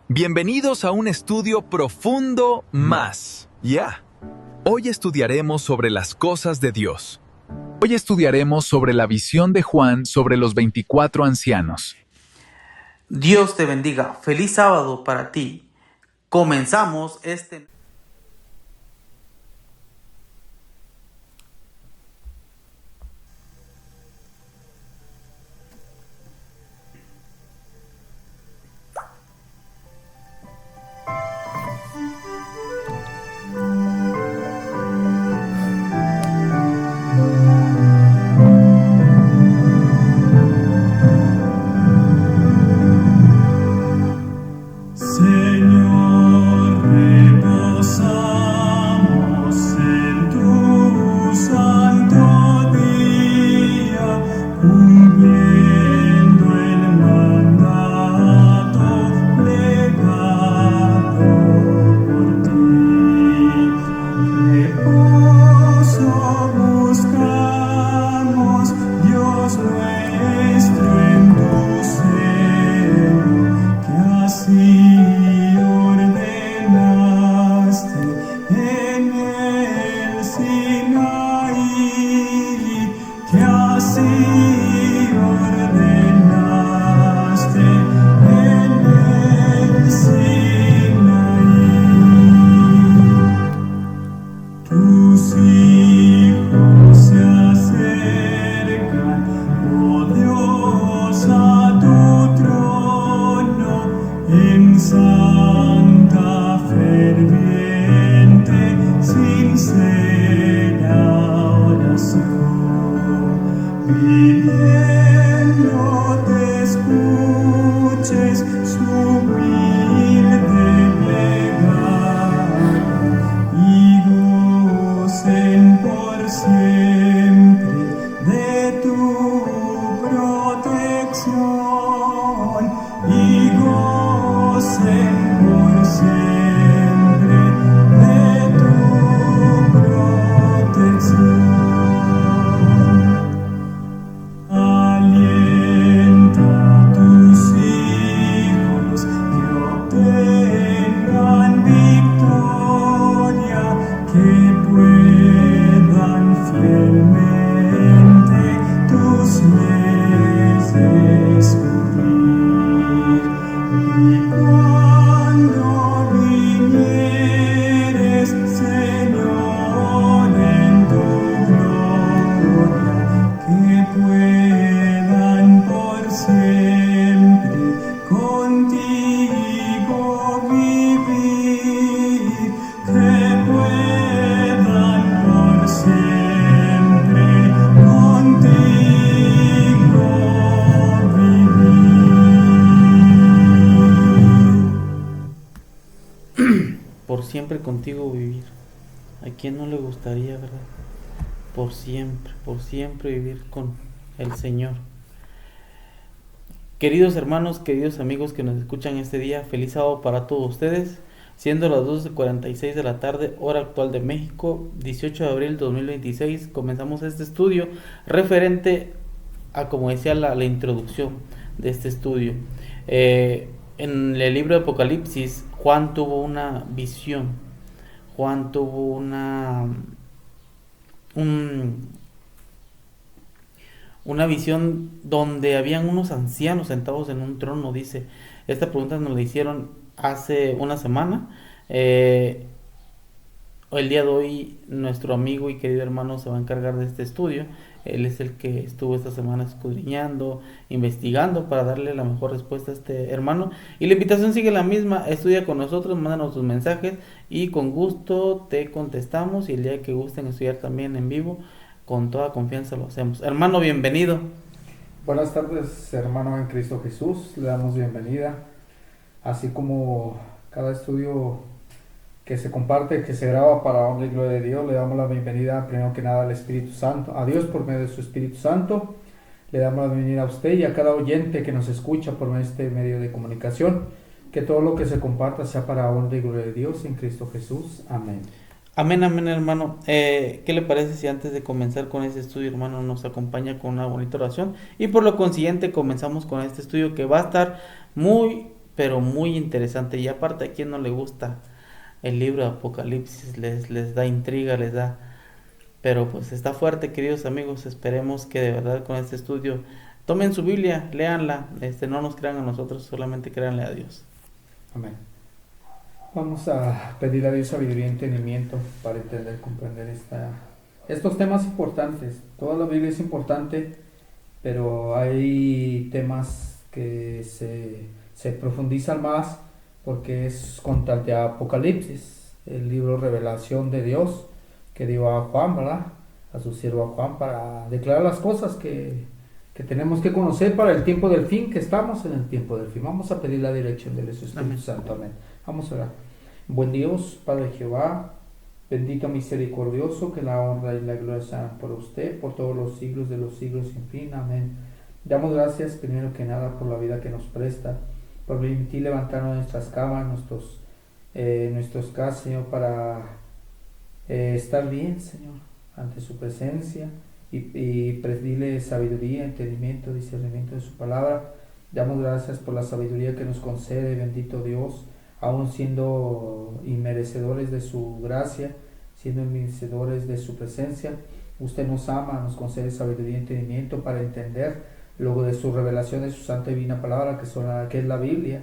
Bienvenidos a un estudio profundo más. Hoy estudiaremos sobre las cosas de Dios. Hoy estudiaremos sobre la visión de Juan sobre los 24 ancianos. Dios te bendiga. Feliz sábado para ti. Comenzamos este... Señor, reposamos en tu santo día, cumpliendo el mandato legado por ti. Reposo buscamos, Dios nuestro, en tu seno, que así ordenaste en el Sinaí, que así ordenaste en el Sinaí. Tus hijos se acercan, oh Dios, a tu trono, en santa, ferviente, sincera oración, pidiendo te escuches su humilde plegaria y gocen por siempre de tu protección, y gocen por siempre de tu protección. Alienta a tus hijos que obtengan victoria, que puedan fielmente tus leyes cumplir. Y cuando vinieres, Señor, en tu gloria, que puedan por siempre contigo vivir, que puedan por siempre contigo vivir. Por siempre contigo vivir. ¿A quién no le gustaría, verdad? Por siempre vivir con el Señor. Queridos hermanos, queridos amigos que nos escuchan este día, feliz sábado para todos ustedes. Siendo las 12:46 de la tarde, hora actual de México, 18 de abril de 2026, comenzamos este estudio referente a, como decía la introducción de este estudio. En el libro de Apocalipsis, Juan tuvo una visión. Juan tuvo una visión donde habían unos ancianos sentados en un trono, dice. Esta pregunta nos la hicieron hace una semana. El día de hoy nuestro amigo y querido hermano se va a encargar de este estudio. Él es el que estuvo esta semana escudriñando, investigando para darle la mejor respuesta a este hermano. Y la invitación sigue la misma: estudia con nosotros, mándanos tus mensajes y con gusto te contestamos. Y el día que gusten estudiar también en vivo, con toda confianza lo hacemos. Hermano, bienvenido. Buenas tardes, hermano en Cristo Jesús. Le damos bienvenida. Así como cada estudio que se comparte, que se graba para honra y gloria de Dios, le damos la bienvenida primero que nada al Espíritu Santo, a Dios por medio de su Espíritu Santo. Le damos la bienvenida a usted y a cada oyente que nos escucha por este medio de comunicación. Que todo lo que se comparta sea para honra y gloria de Dios en Cristo Jesús. Amén. Amén, amén, hermano. ¿Qué le parece si antes de comenzar con este estudio, hermano, nos acompaña con una bonita oración? Y por lo consiguiente comenzamos con este estudio que va a estar muy pero muy interesante. Y aparte, a quien no le gusta el libro de Apocalipsis, les da intriga, les da... Pero pues está fuerte, queridos amigos. Esperemos que de verdad con este estudio tomen su Biblia, léanla. No nos crean a nosotros, solamente créanle a Dios. Amén. Vamos a pedir a Dios sabiduría y entendimiento para entender, comprender estos temas importantes. Toda la Biblia es importante, pero hay temas que se profundizan más porque es contra el de Apocalipsis, el libro Revelación de Dios que dio a Juan, ¿verdad? A su siervo Juan para declarar las cosas que tenemos que conocer para el tiempo del fin, que estamos en el tiempo del fin. Vamos a pedir la dirección del Espíritu Amén. Santo. Amén. Vamos a orar. Buen Dios, Padre Jehová, bendito misericordioso, que la honra y la gloria sean por usted, por todos los siglos de los siglos sin fin. Amén. Damos gracias primero que nada por la vida que nos presta, por permitir levantarnos nuestras camas, nuestros casas, Señor, para estar bien, Señor, ante su presencia y pedirle sabiduría, entendimiento, discernimiento de su palabra. Damos gracias por la sabiduría que nos concede, bendito Dios, aún siendo inmerecedores de su gracia, siendo inmerecedores de su presencia. Usted nos ama, nos concede sabiduría y entendimiento para entender luego de su revelación de su santa y divina palabra, que es la Biblia.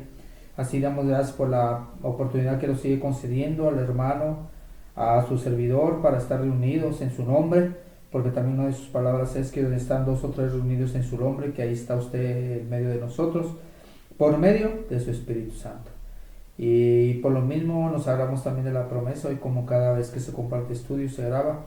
Así damos gracias por la oportunidad que nos sigue concediendo al hermano, a su servidor, para estar reunidos en su nombre, porque también una de sus palabras es que donde están 2 o 3 reunidos en su nombre, que ahí está usted en medio de nosotros, por medio de su Espíritu Santo. Y por lo mismo nos agarramos también de la promesa, hoy como cada vez que se comparte estudio se graba,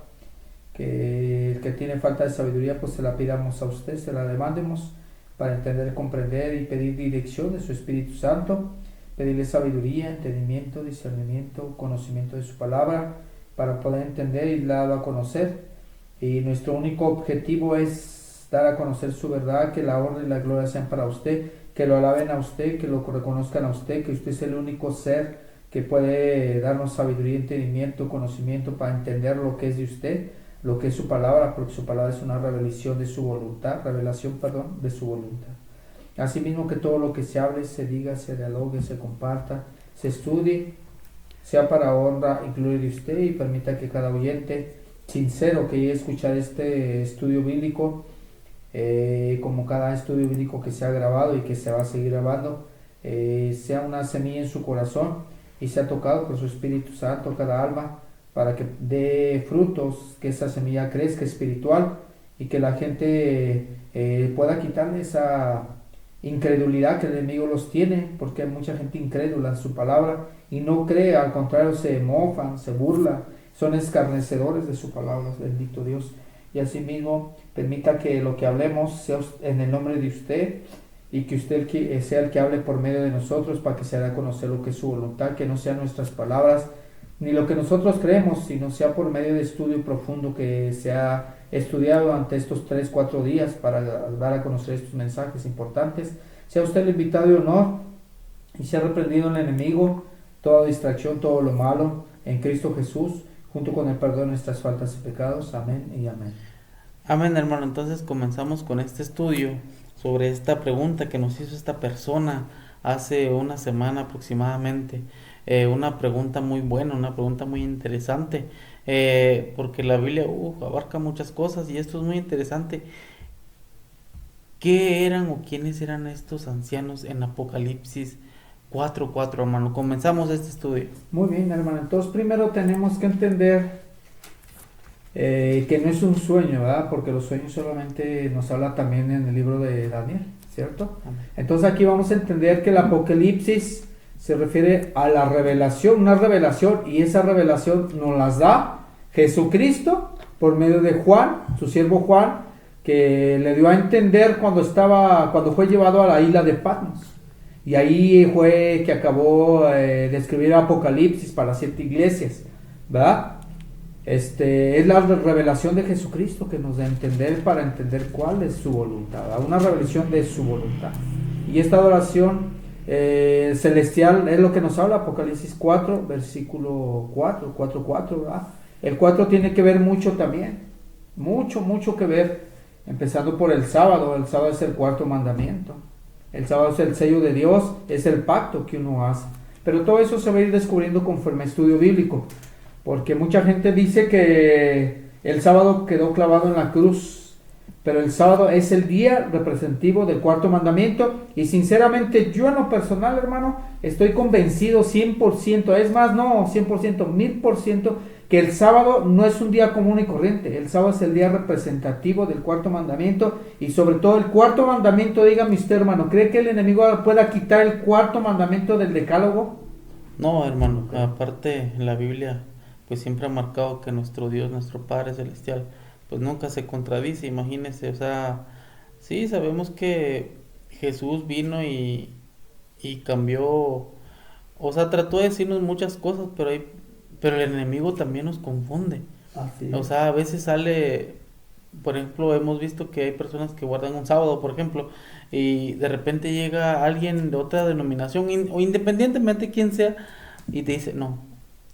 que el que tiene falta de sabiduría pues se la pidamos a usted, se la demandemos para entender, comprender y pedir dirección de su Espíritu Santo, pedirle sabiduría, entendimiento, discernimiento, conocimiento de su palabra para poder entender y darlo a conocer. Y nuestro único objetivo es dar a conocer su verdad, que la honra y la gloria sean para usted, que lo alaben a usted, que lo reconozcan a usted, que usted es el único ser que puede darnos sabiduría, entendimiento, conocimiento para entender lo que es de usted, lo que es su palabra, porque su palabra es una revelación de su voluntad, de su voluntad. Asimismo que todo lo que se hable, se diga, se dialogue, se comparta, se estudie, sea para honra y gloria de usted, y permita que cada oyente sincero que llegue a escuchar este estudio bíblico, como cada estudio bíblico que se ha grabado y que se va a seguir grabando, sea una semilla en su corazón y sea tocado por su Espíritu Santo cada alma, para que dé frutos, que esa semilla crezca espiritual y que la gente pueda quitarle esa incredulidad que el enemigo los tiene, porque hay mucha gente incrédula en su palabra y no cree, al contrario se mofan, se burlan, son escarnecedores de su palabra, bendito Dios. Y asimismo permita que lo que hablemos sea en el nombre de usted, y que usted sea el que hable por medio de nosotros, para que se haga conocer lo que es su voluntad, que no sean nuestras palabras ni lo que nosotros creemos, sino sea por medio de estudio profundo que se ha estudiado ante estos 3-4 días para dar a conocer estos mensajes importantes. Sea usted el invitado de honor y sea reprendido el enemigo, toda distracción, todo lo malo, en Cristo Jesús, junto con el perdón de nuestras faltas y pecados. Amén y amén. Amén, hermano. Entonces comenzamos con este estudio sobre esta pregunta que nos hizo esta persona hace una semana aproximadamente. Una pregunta muy buena, una pregunta muy interesante, porque la Biblia abarca muchas cosas y esto es muy interesante. ¿Qué eran o quiénes eran estos ancianos en Apocalipsis 4:4, hermano? Comenzamos este estudio. Muy bien, hermano. Entonces primero tenemos que entender que no es un sueño, ¿verdad? Porque los sueños solamente nos habla también en el libro de Daniel, ¿cierto? Amén. Entonces aquí vamos a entender que el Apocalipsis se refiere a la revelación, una revelación, y esa revelación nos las da Jesucristo por medio de Juan, su siervo Juan, que le dio a entender cuando fue llevado a la isla de Patmos. Y ahí fue que acabó de escribir Apocalipsis para las 7 iglesias, ¿verdad? Es la revelación de Jesucristo que nos da a entender, para entender cuál es su voluntad, una revelación de su voluntad. Y esta adoración celestial es lo que nos habla Apocalipsis 4, versículo 4, ¿verdad? El 4 tiene que ver mucho también, mucho que ver, empezando por el sábado. El sábado es el 4º mandamiento. El sábado es el sello de Dios, es el pacto que uno hace. Pero todo eso se va a ir descubriendo conforme a estudio bíblico. Porque mucha gente dice que el sábado quedó clavado en la cruz. Pero el sábado es el día representativo del cuarto mandamiento. Y sinceramente yo en lo personal, hermano, estoy convencido 100%. Es más, no 100%, 1000%. Que el sábado no es un día común y corriente. El sábado es el día representativo del cuarto mandamiento. Y sobre todo el cuarto mandamiento, dígame usted, hermano, ¿cree que el enemigo pueda quitar el cuarto mandamiento del decálogo? No, hermano, aparte la Biblia pues siempre ha marcado que nuestro Dios, nuestro Padre Celestial, pues nunca se contradice, imagínese, o sea, sí sabemos que Jesús vino y cambió, o sea, trató de decirnos muchas cosas, pero el enemigo también nos confunde. Así O es. sea, a veces sale, por ejemplo, hemos visto que hay personas que guardan un sábado, por ejemplo, y de repente llega alguien de otra denominación, o independientemente quién sea, y te dice, no,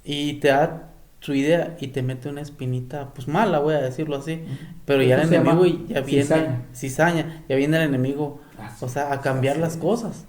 y te da su idea y te mete una espinita, pues mala, voy a decirlo así, pero ya Eso el se enemigo llama ya viene, cizaña. cizaña, ya viene el enemigo, Así o sea, a cambiar así las es. cosas.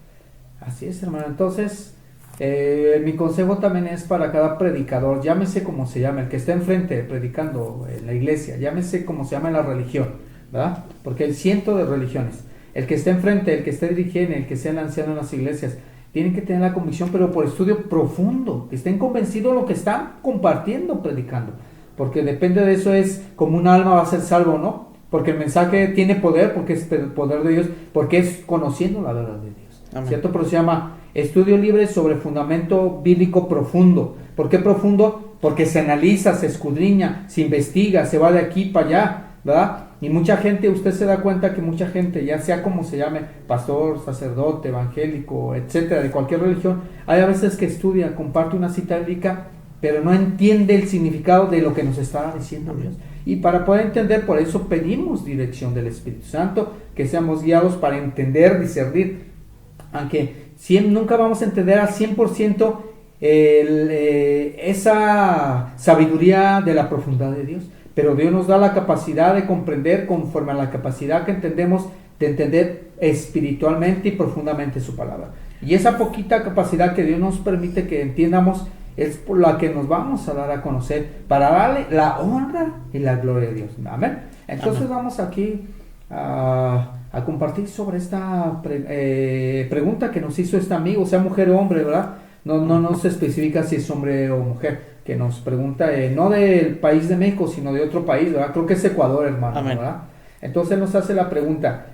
Así es, hermano. Entonces, mi consejo también es para cada predicador, llámese como se llame, el que esté enfrente predicando en la iglesia, llámese como se llama en la religión, ¿verdad? Porque hay cientos de religiones. El que esté enfrente, el que esté dirigiendo, el que sea el anciano en las iglesias, tienen que tener la convicción, pero por estudio profundo, que estén convencidos de lo que están compartiendo, predicando. Porque depende de eso es como un alma va a ser salvo o no. Porque el mensaje tiene poder, porque es el poder de Dios, porque es conociendo la verdad de Dios. Amén. ¿Cierto? Pero se llama estudio libre sobre fundamento bíblico profundo. ¿Por qué profundo? Porque se analiza, se escudriña, se investiga, se va de aquí para allá, ¿verdad? Y mucha gente, usted se da cuenta que mucha gente, ya sea como se llame, pastor, sacerdote, evangélico, etcétera, de cualquier religión, hay a veces que estudia, comparte una cita bíblica, pero no entiende el significado de lo que nos está diciendo Dios. Y para poder entender, por eso pedimos dirección del Espíritu Santo, que seamos guiados para entender, discernir, aunque nunca vamos a entender al 100% esa sabiduría de la profundidad de Dios. Pero Dios nos da la capacidad de comprender conforme a la capacidad que entendemos de entender espiritualmente y profundamente su palabra. Y esa poquita capacidad que Dios nos permite que entiendamos es por la que nos vamos a dar a conocer para darle la honra y la gloria de Dios. Amén. Entonces Amén. vamos aquí a compartir sobre esta pregunta que nos hizo este amigo, sea mujer o hombre, ¿verdad? No se especifica si es hombre o mujer, que nos pregunta, no del país de México, sino de otro país, ¿verdad? Creo que es Ecuador, hermano, Amén. ¿verdad? Entonces nos hace la pregunta,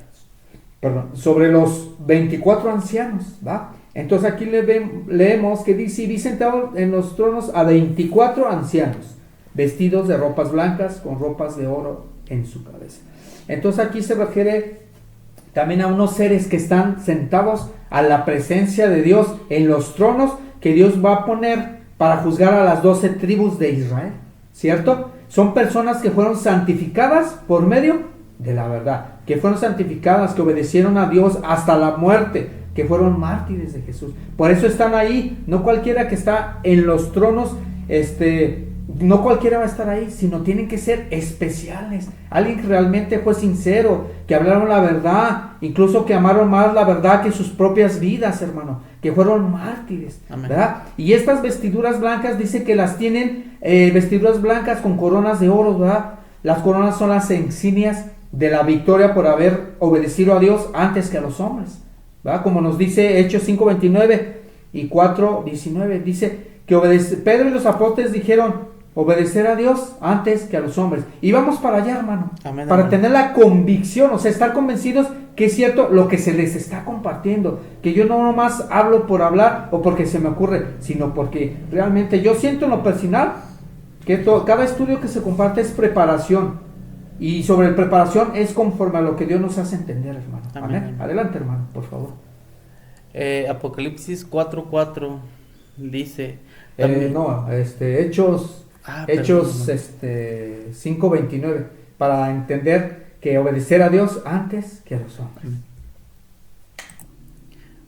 sobre los 24 ancianos, ¿va? Entonces aquí leemos que dice, y vi sentados en los tronos a 24 ancianos, vestidos de ropas blancas, con ropas de oro en su cabeza. Entonces aquí se refiere también a unos seres que están sentados a la presencia de Dios en los tronos que Dios va a poner para juzgar a las 12 tribus de Israel, ¿cierto? Son personas que fueron santificadas por medio de la verdad, que fueron santificadas, que obedecieron a Dios hasta la muerte, que fueron mártires de Jesús. Por eso están ahí, no cualquiera que está en los tronos, no cualquiera va a estar ahí, sino tienen que ser especiales. Alguien que realmente fue sincero, que hablaron la verdad, incluso que amaron más la verdad que sus propias vidas, hermano, que fueron mártires, Amén. ¿verdad? Y estas vestiduras blancas dice que las tienen, vestiduras blancas con coronas de oro, ¿verdad? Las coronas son las insignias de la victoria por haber obedecido a Dios antes que a los hombres, ¿verdad? Como nos dice Hechos 5:29 y 4:19, dice que Pedro y los apóstoles dijeron obedecer a Dios antes que a los hombres. Y vamos para allá, hermano, Amén, para amén. tener la convicción, o sea, estar convencidos que es cierto lo que se les está compartiendo, que yo no nomás hablo por hablar o porque se me ocurre, sino porque realmente yo siento en lo personal que cada estudio que se comparte es preparación, y sobre preparación es conforme a lo que Dios nos hace entender, hermano. Amén, Amén. amén. Adelante, hermano, por favor. Apocalipsis 4:4 dice... Hechos perdón. 5:29, para entender que obedecer a Dios antes que a los hombres.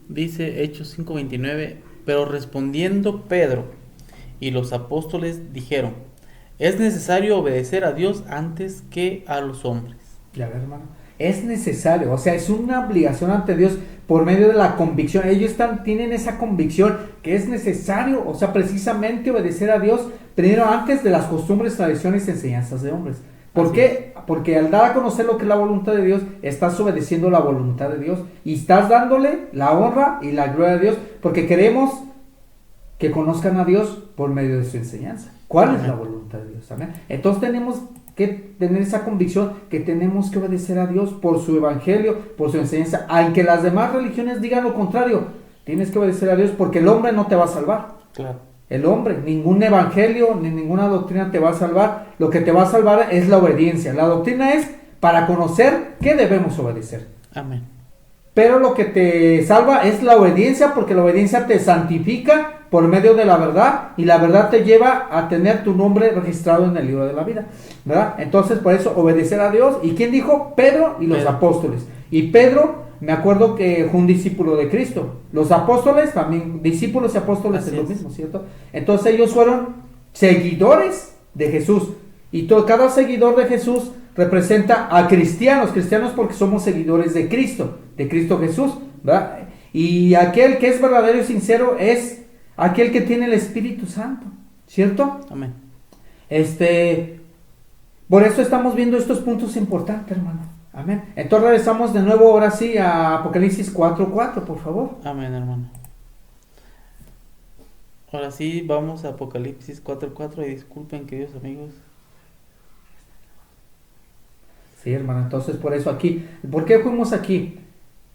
Dice Hechos 5:29, pero respondiendo Pedro y los apóstoles dijeron, es necesario obedecer a Dios antes que a los hombres. Ya ver, hermano. es necesario, o sea, es una obligación ante Dios por medio de la convicción. Ellos tienen esa convicción que es necesario, o sea, precisamente obedecer a Dios primero antes de las costumbres, tradiciones y enseñanzas de hombres. ¿Por Así qué? Porque al dar a conocer lo que es la voluntad de Dios, estás obedeciendo la voluntad de Dios y estás dándole la honra y la gloria a Dios, porque queremos que conozcan a Dios por medio de su enseñanza. ¿Cuál es la voluntad de Dios? Amén. Entonces tenemos que tener esa convicción que tenemos que obedecer a Dios por su evangelio, por su enseñanza, aunque las demás religiones digan lo contrario. Tienes que obedecer a Dios porque el hombre no te va a salvar. Claro. El hombre, ningún evangelio ni ninguna doctrina te va a salvar. Lo que te va a salvar es la obediencia. La doctrina es para conocer qué debemos obedecer. Amén. Pero lo que te salva es la obediencia, porque la obediencia te santifica por medio de la verdad, y la verdad te lleva a tener tu nombre registrado en el libro de la vida, ¿verdad? Entonces, por eso, obedecer a Dios. ¿Y quién dijo? Pedro y los Pedro. apóstoles. Y Pedro, me acuerdo que fue un discípulo de Cristo. Los apóstoles también, discípulos y apóstoles Así es lo es. mismo, ¿cierto? Entonces ellos fueron seguidores de Jesús. Y cada seguidor de Jesús representa a cristianos porque somos seguidores de Cristo Jesús, ¿verdad? Y aquel que es verdadero y sincero es aquel que tiene el Espíritu Santo, ¿cierto? Amén. Por eso estamos viendo estos puntos importantes, hermano. Amén. Entonces regresamos de nuevo ahora sí a Apocalipsis 4:4, por favor. Amén, hermano. Ahora sí, vamos a Apocalipsis 4:4 y disculpen, queridos amigos. Sí, hermano, entonces por eso aquí. ¿Por qué fuimos aquí?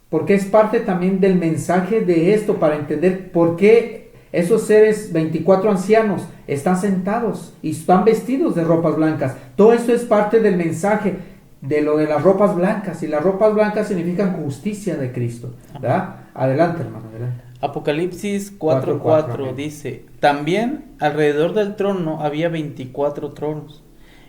Porque es parte también del mensaje de esto, para entender por qué esos seres 24 ancianos están sentados y están vestidos de ropas blancas. Todo esto es parte del mensaje de lo de las ropas blancas, y las ropas blancas significan justicia de Cristo, ¿verdad? Adelante, hermano, adelante. Apocalipsis 4:4, 4:4 amén. dice: También alrededor del trono había 24 tronos,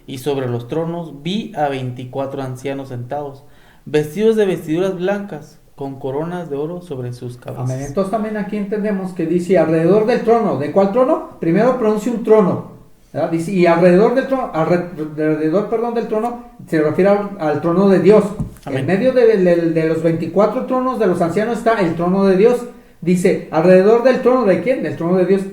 y sobre los tronos vi a 24 ancianos sentados, vestidos de vestiduras blancas, con coronas de oro sobre sus cabezas. Amén. Entonces también aquí entendemos que dice alrededor del trono. ¿De cuál trono? Primero pronuncia un trono, ¿verdad? Dice, y alrededor del trono, del trono se refiere al trono de Dios. Amén. En medio de los 24 tronos de los ancianos está el trono de Dios. Dice, alrededor del trono de quién? Del trono de Dios.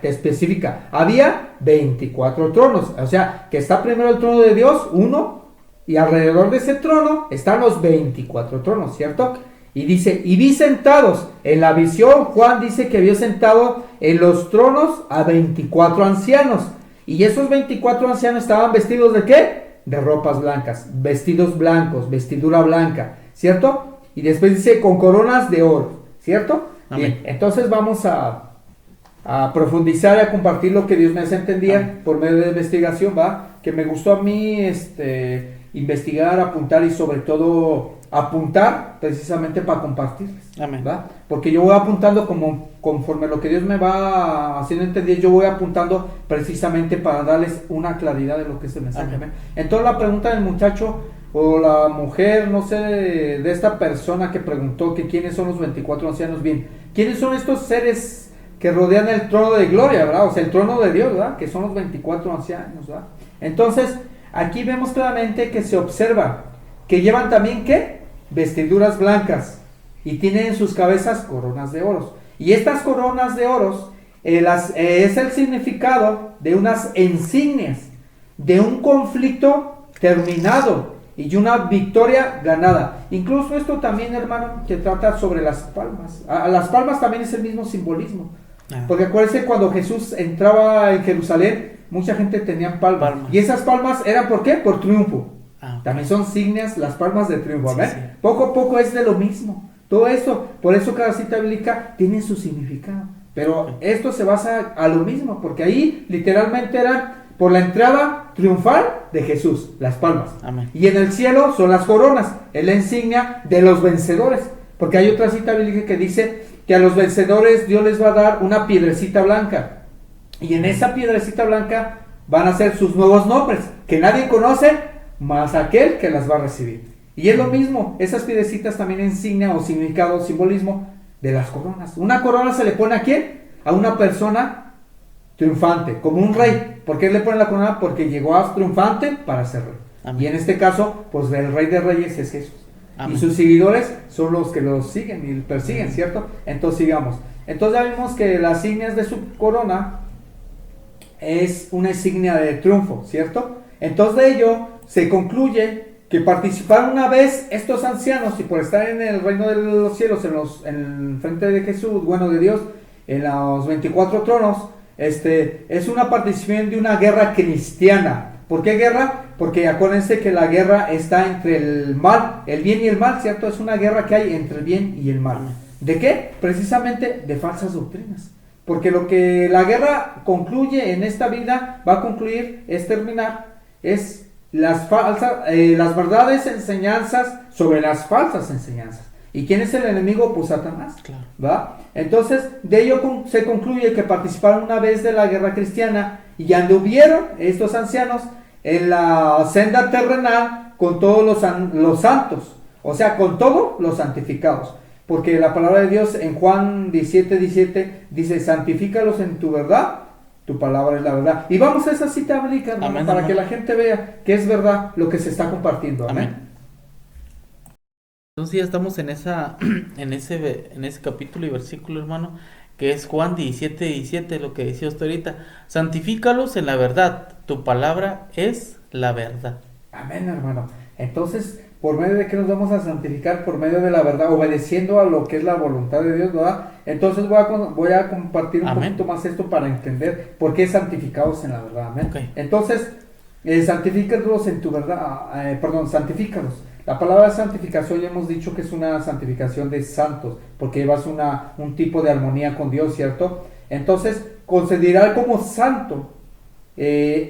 Te especifica, había 24 tronos. O sea, que está primero el trono de Dios, uno, y alrededor de ese trono están los 24 tronos, ¿cierto? Y dice, y vi sentados, en la visión Juan dice que vio sentado en los tronos a 24 ancianos. Y esos 24 ancianos estaban vestidos ¿de qué? De ropas blancas, vestidos blancos, vestidura blanca, ¿cierto? Y después dice, con coronas de oro, ¿cierto? Amén. Bien, entonces vamos a profundizar y a compartir lo que Dios me hace entender Amén. por medio de investigación, ¿va? Que me gustó a mí investigar, apuntar y sobre todo apuntar precisamente para compartirles. Amén. ¿Va? Porque yo voy apuntando conforme lo que Dios me va haciendo entender, yo voy apuntando precisamente para darles una claridad de lo que es el mensaje. Amén. Entonces la pregunta del muchacho o la mujer, no sé, de esta persona que preguntó que quiénes son los 24 ancianos, bien, ¿quiénes son estos seres que rodean el trono de gloria, verdad? O sea, el trono de Dios, ¿verdad? Que son los 24 ancianos, ¿verdad? Entonces, aquí vemos claramente que se observa que llevan también, ¿qué? Vestiduras blancas, y tienen en sus cabezas coronas de oro. Y estas coronas de oro es el significado de unas insignias, de un conflicto terminado y una victoria ganada. Incluso esto también, hermano, que trata sobre las palmas. Las palmas también es el mismo simbolismo. Porque acuérdense, cuando Jesús entraba en Jerusalén, mucha gente tenía palmas. Y esas palmas eran ¿por qué? Por triunfo. También son signas, las palmas de triunfo. Sí, ¿Ven? sí. Poco a poco es de lo mismo. Todo esto, por eso cada cita bíblica tiene su significado. Pero esto se basa a lo mismo, porque ahí literalmente era por la entrada triunfal de Jesús, las palmas. Amén. Y en el cielo son las coronas, es la insignia de los vencedores. Porque hay otra cita bíblica que dice que a los vencedores Dios les va a dar una piedrecita blanca. Y en esa piedrecita blanca van a ser sus nuevos nombres, que nadie conoce más aquel que las va a recibir. Y es lo mismo, esas piedrecitas también insignia o significado, simbolismo de las coronas. Una corona se le pone ¿a quién? A una persona triunfante, como un rey. ¿Por qué le ponen la corona? Porque llegó a triunfante para ser rey. Amén. Y en este caso, pues el Rey de Reyes es Jesús. Amén. Y sus seguidores son los que los siguen y persiguen, ¿cierto? Entonces sigamos. Entonces ya vimos que las insignias de su corona es una insignia de triunfo, ¿cierto? Entonces de ello se concluye que participaron una vez estos ancianos y por estar en el reino de los cielos, en frente de Jesús, bueno, de Dios, en los 24 tronos, es una participación de una guerra cristiana. ¿Por qué guerra? Porque acuérdense que la guerra está entre el mal, el bien y el mal, ¿cierto? Es una guerra que hay entre el bien y el mal. ¿De qué? Precisamente de falsas doctrinas. Porque lo que la guerra concluye en esta vida, va a concluir, es terminar, es las verdades enseñanzas sobre las falsas enseñanzas. ¿Y quién es el enemigo? Pues Satanás. Claro. ¿Va? Entonces, de ello se concluye que participaron una vez de la guerra cristiana y anduvieron estos ancianos en la senda terrenal con todos los santos, o sea, con todos los santificados. Porque la palabra de Dios en Juan 17:17 dice, santifícalos en tu verdad, tu palabra es la verdad. Y vamos a esa cita bíblica, hermano, Amén, para hermano. que la gente vea que es verdad lo que se está compartiendo. Amén. Amén. Entonces ya estamos en ese capítulo y versículo, hermano, que es Juan 17:17, lo que decía usted ahorita. Santifícalos en la verdad, tu palabra es la verdad. Amén, hermano. Entonces, ¿por medio de qué nos vamos a santificar? Por medio de la verdad, obedeciendo a lo que es la voluntad de Dios, ¿verdad? Entonces voy a compartir un Amén. poquito más esto para entender por qué santificados en la verdad. Amén. Ok. Entonces, santifícalos en tu verdad, santifícalos. La palabra santificación ya hemos dicho que es una santificación de santos, porque llevas un tipo de armonía con Dios, ¿cierto? Entonces, considerar como santo,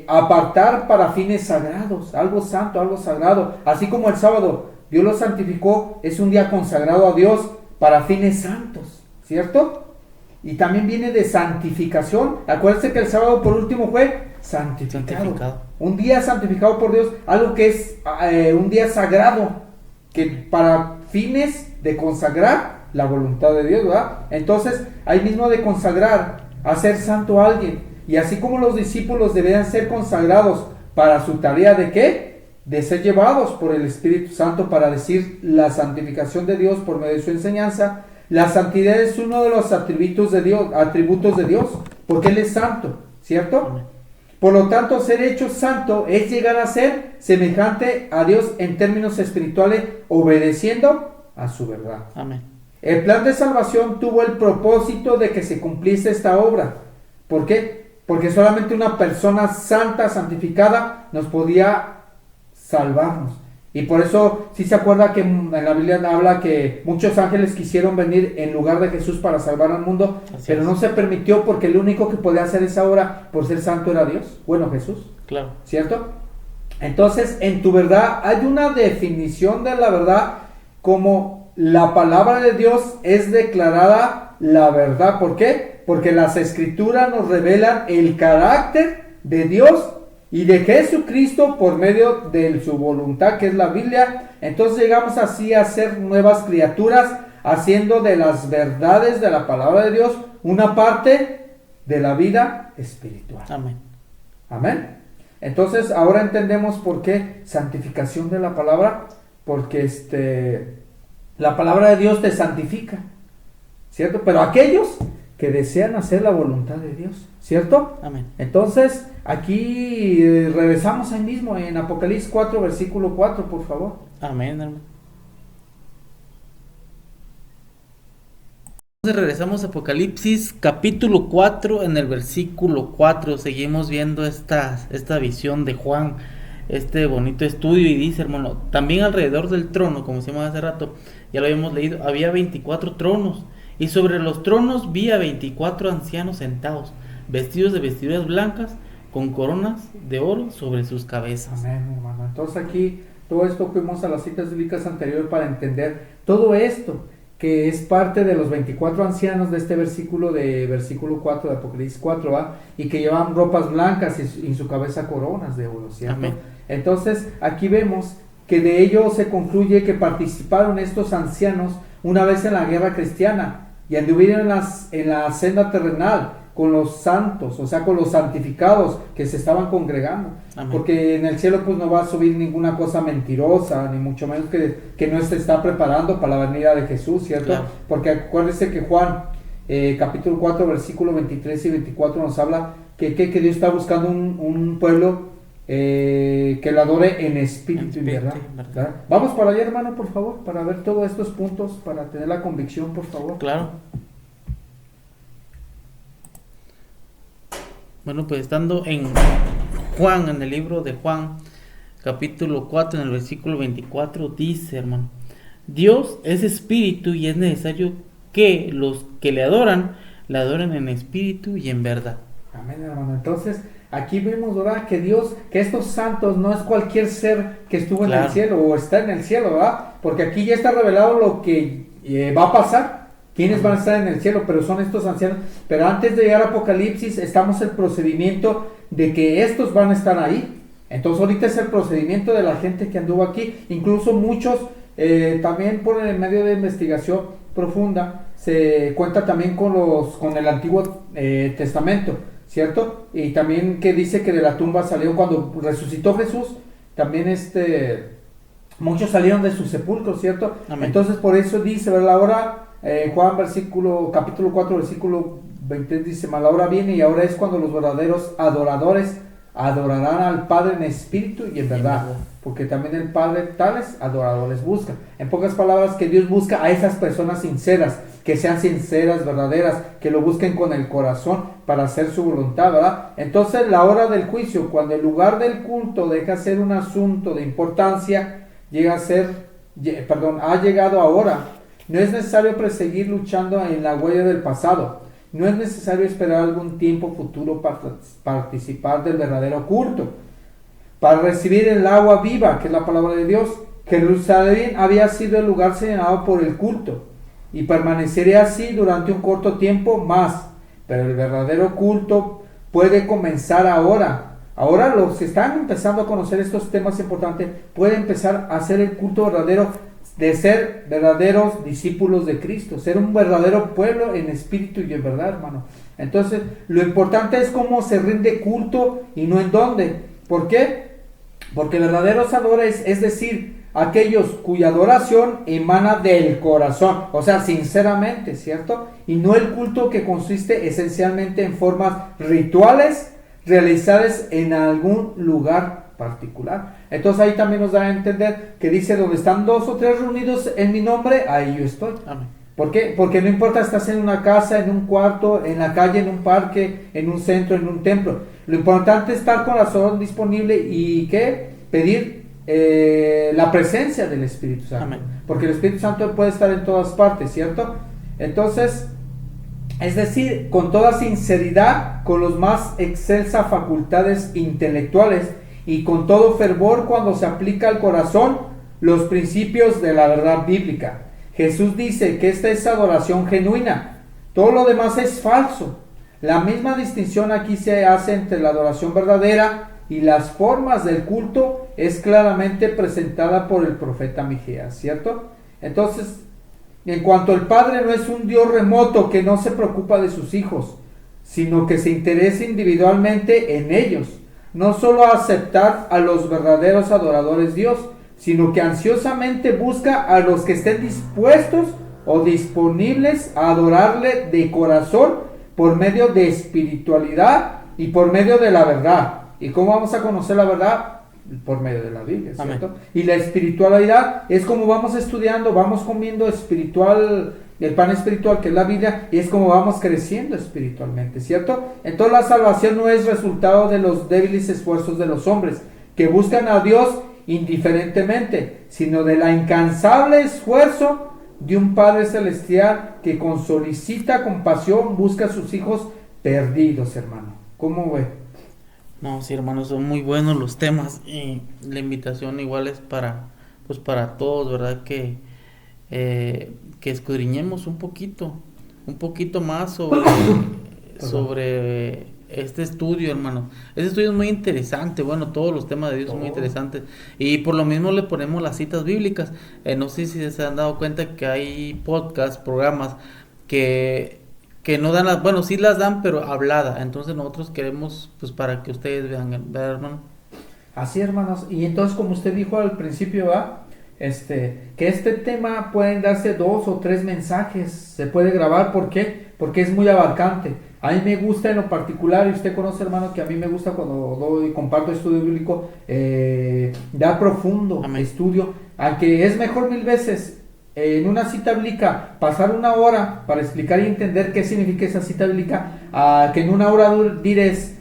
apartar para fines sagrados, algo santo, algo sagrado, así como el sábado, Dios lo santificó, es un día consagrado a Dios para fines santos, ¿cierto? Y también viene de santificación. Acuérdense que el sábado por último fue santificado. Un día santificado por Dios, algo que es un día sagrado, que para fines de consagrar la voluntad de Dios, ¿verdad? Entonces, ahí mismo de consagrar, hacer santo a alguien, y así como los discípulos deberían ser consagrados para su tarea de ¿qué? De ser llevados por el Espíritu Santo para decir la santificación de Dios por medio de su enseñanza. La santidad es uno de los atributos de Dios, porque Él es santo, ¿cierto? Amén. Por lo tanto, ser hecho santo es llegar a ser semejante a Dios en términos espirituales, obedeciendo a su verdad. Amén. El plan de salvación tuvo el propósito de que se cumpliese esta obra. ¿Por qué? Porque solamente una persona santa, santificada, nos podía salvarnos. Y por eso, si se acuerda que en la Biblia habla que muchos ángeles quisieron venir en lugar de Jesús para salvar al mundo, Así pero es. no se permitió porque el único que podía hacer esa obra por ser santo era Dios. Bueno, Jesús, Claro. ¿cierto? Entonces, en tu verdad hay una definición de la verdad como la palabra de Dios es declarada la verdad. ¿Por qué? Porque las escrituras nos revelan el carácter de Dios y de Jesucristo por medio de su voluntad, que es la Biblia. Entonces llegamos así a ser nuevas criaturas, haciendo de las verdades de la palabra de Dios una parte de la vida espiritual. Amén. Amén. Entonces ahora entendemos por qué santificación de la palabra, porque la palabra de Dios te santifica, ¿cierto? Pero aquellos que desean hacer la voluntad de Dios, ¿cierto? Amén. Entonces aquí regresamos ahí mismo en Apocalipsis 4, versículo 4, por favor. Amén, hermano. Entonces regresamos a Apocalipsis capítulo 4 en el versículo 4. Seguimos viendo esta visión de Juan, este bonito estudio, y dice, hermano, también alrededor del trono, como decíamos hace rato, ya lo habíamos leído, había 24 tronos, y sobre los tronos vi a 24 ancianos sentados, vestidos de vestiduras blancas, con coronas de oro sobre sus cabezas. Amén, hermano. Entonces aquí todo esto fuimos a las citas bíblicas anteriores para entender todo esto, que es parte de los 24 ancianos de este versículo 4 de Apocalipsis 4, ¿va? Y que llevan ropas blancas y en su cabeza coronas de oro, ¿cierto? Amén. Entonces aquí vemos que de ello se concluye que participaron estos ancianos una vez en la guerra cristiana y anduvieron en la senda terrenal con los santos, o sea, con los santificados que se estaban congregando. Amén. Porque en el cielo pues no va a subir ninguna cosa mentirosa, ni mucho menos que no se está preparando para la venida de Jesús, ¿cierto? Claro. Porque acuérdense que Juan, capítulo 4, versículo 23 y 24 nos habla que Dios está buscando un pueblo que lo adore en espíritu y verdad. ¿Verdad? Vamos para allá, hermano, por favor, para ver todos estos puntos, para tener la convicción, por favor. Claro. Bueno, pues estando en Juan, en el libro de Juan, capítulo 4, en el versículo 24, dice, hermano, Dios es espíritu y es necesario que los que le adoran en espíritu y en verdad. Amén, hermano. Entonces, aquí vemos, ¿verdad? Que Dios, que estos santos no es cualquier ser que estuvo en el cielo o está en el cielo, ¿verdad? Porque aquí ya está revelado lo que va a pasar. ¿Quiénes van a estar en el cielo? Pero son estos ancianos. Pero antes de llegar a Apocalipsis, estamos en el procedimiento de que estos van a estar ahí. Entonces, ahorita es el procedimiento de la gente que anduvo aquí. Incluso muchos, también por el medio de investigación profunda, se cuenta también con el Antiguo Testamento, ¿cierto? Y también que dice que de la tumba salió cuando resucitó Jesús, también muchos salieron de sus sepulcros, ¿cierto? Amén. Entonces por eso dice, ¿verdad? Ahora Juan capítulo 4 versículo 23 dice, mas la hora viene y ahora es cuando los verdaderos adoradores adorarán al Padre en espíritu y en verdad, porque también el Padre tales adoradores busca. En pocas palabras, que Dios busca a esas personas sinceras, que sean sinceras, verdaderas, que lo busquen con el corazón para hacer su voluntad, ¿verdad? Entonces la hora del juicio, cuando el lugar del culto deja ser un asunto de importancia, ha llegado ahora. No es necesario perseguir luchando en la huella del pasado. No es necesario esperar algún tiempo futuro para participar del verdadero culto, para recibir el agua viva, que es la palabra de Dios. Jerusalén había sido el lugar señalado por el culto, y permanecería así durante un corto tiempo más, pero el verdadero culto puede comenzar ahora. Ahora los que están empezando a conocer estos temas importantes pueden empezar a hacer el culto verdadero, de ser verdaderos discípulos de Cristo, ser un verdadero pueblo en espíritu y en verdad, hermano. Entonces, lo importante es cómo se rinde culto y no en dónde. ¿Por qué? Porque verdaderos adoradores, es decir, aquellos cuya adoración emana del corazón, o sea, sinceramente, ¿cierto? Y no el culto que consiste esencialmente en formas rituales realizadas en algún lugar particular. Entonces ahí también nos da a entender que dice, donde están 2 o 3 reunidos en mi nombre, ahí yo estoy. Amén. ¿Por qué? Porque no importa, estás en una casa, en un cuarto, en la calle, en un parque, en un centro, en un templo. Lo importante es estar con la corazón disponible y ¿qué? Pedir la presencia del Espíritu Santo. Amén. Porque el Espíritu Santo puede estar en todas partes, ¿cierto? Entonces, es decir, con toda sinceridad, con los más excelsas facultades intelectuales y con todo fervor cuando se aplica al corazón los principios de la verdad bíblica. Jesús dice que esta es adoración genuina, todo lo demás es falso. La misma distinción aquí se hace entre la adoración verdadera y las formas del culto es claramente presentada por el profeta Miqueas, ¿cierto? Entonces, en cuanto el Padre no es un Dios remoto que no se preocupa de sus hijos, sino que se interesa individualmente en ellos, no solo a aceptar a los verdaderos adoradores Dios, sino que ansiosamente busca a los que estén dispuestos o disponibles a adorarle de corazón por medio de espiritualidad y por medio de la verdad. ¿Y cómo vamos a conocer la verdad? Por medio de la Biblia, ¿cierto? Amén. Y la espiritualidad es como vamos estudiando, vamos comiendo espiritual, el pan espiritual que es la Biblia, y es como vamos creciendo espiritualmente, ¿cierto? Entonces la salvación no es resultado de los débiles esfuerzos de los hombres que buscan a Dios indiferentemente, sino de la incansable esfuerzo de un Padre Celestial que con solicita compasión busca a sus hijos perdidos, hermano. ¿Cómo ve? No, sí, hermanos, son muy buenos los temas y la invitación igual es para todos, ¿verdad? Que escudriñemos un poquito más sobre este estudio, hermano. Este estudio es muy interesante, bueno, todos los temas de Dios son muy interesantes y por lo mismo le ponemos las citas bíblicas. No sé si se han dado cuenta que hay podcasts, programas que que no dan las, bueno, sí las dan, pero hablada. Entonces nosotros queremos, pues, para que ustedes vean, ¿verdad, hermano? Así, hermanos. Y entonces, como usted dijo al principio, ¿va? Que este tema pueden darse 2 o 3 mensajes. Se puede grabar. ¿Por qué? Porque es muy abarcante. A mí me gusta en lo particular, y usted conoce, hermano, que a mí me gusta cuando comparto estudio bíblico, dar profundo Amén. estudio. Aunque es mejor 1000 veces en una cita bíblica pasar 1 hora para explicar y entender qué significa esa cita bíblica, a que en 1 hora dirás,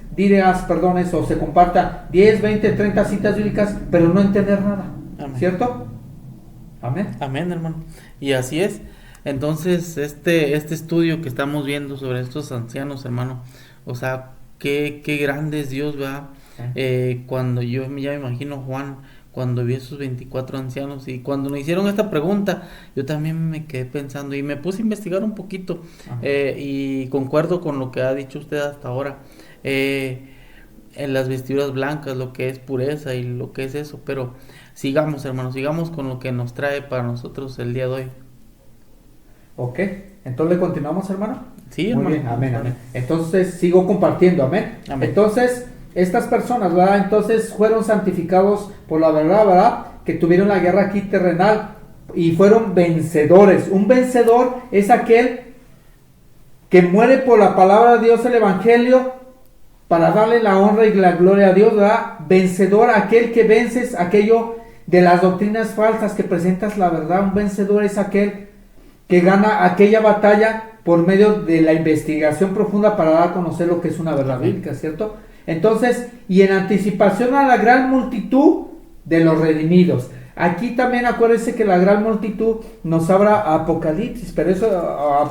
o se comparta 10, 20, 30 citas bíblicas, pero no entender nada. Amén. ¿Cierto? Amén. Amén, hermano. Y así es. Entonces, este estudio que estamos viendo sobre estos ancianos, hermano, o sea, qué grande es Dios, ¿verdad? Cuando yo ya me imagino Juan, cuando vi a esos 24 ancianos, y cuando me hicieron esta pregunta, yo también me quedé pensando y me puse a investigar un poquito, y concuerdo con lo que ha dicho usted hasta ahora, en las vestiduras blancas, lo que es pureza y lo que es eso, pero sigamos, hermanos, sigamos con lo que nos trae para nosotros el día de hoy. Ok, entonces continuamos, hermano. Sí, Muy hermano. bien, amén, amén. Entonces sigo compartiendo, amén. Amén. Entonces, estas personas, ¿verdad? Entonces fueron santificados por la verdad, ¿verdad? Que tuvieron la guerra aquí terrenal y fueron vencedores. Un vencedor es aquel que muere por la palabra de Dios, el evangelio, para darle la honra y la gloria a Dios, ¿verdad? Vencedor, aquel que vences aquello de las doctrinas falsas, que presentas la verdad. Un vencedor es aquel que gana aquella batalla por medio de la investigación profunda para dar a conocer lo que es una verdad bíblica, ¿cierto? Entonces, y en anticipación a la gran multitud de los redimidos. Aquí también acuérdense que la gran multitud nos habla Apocalipsis, pero eso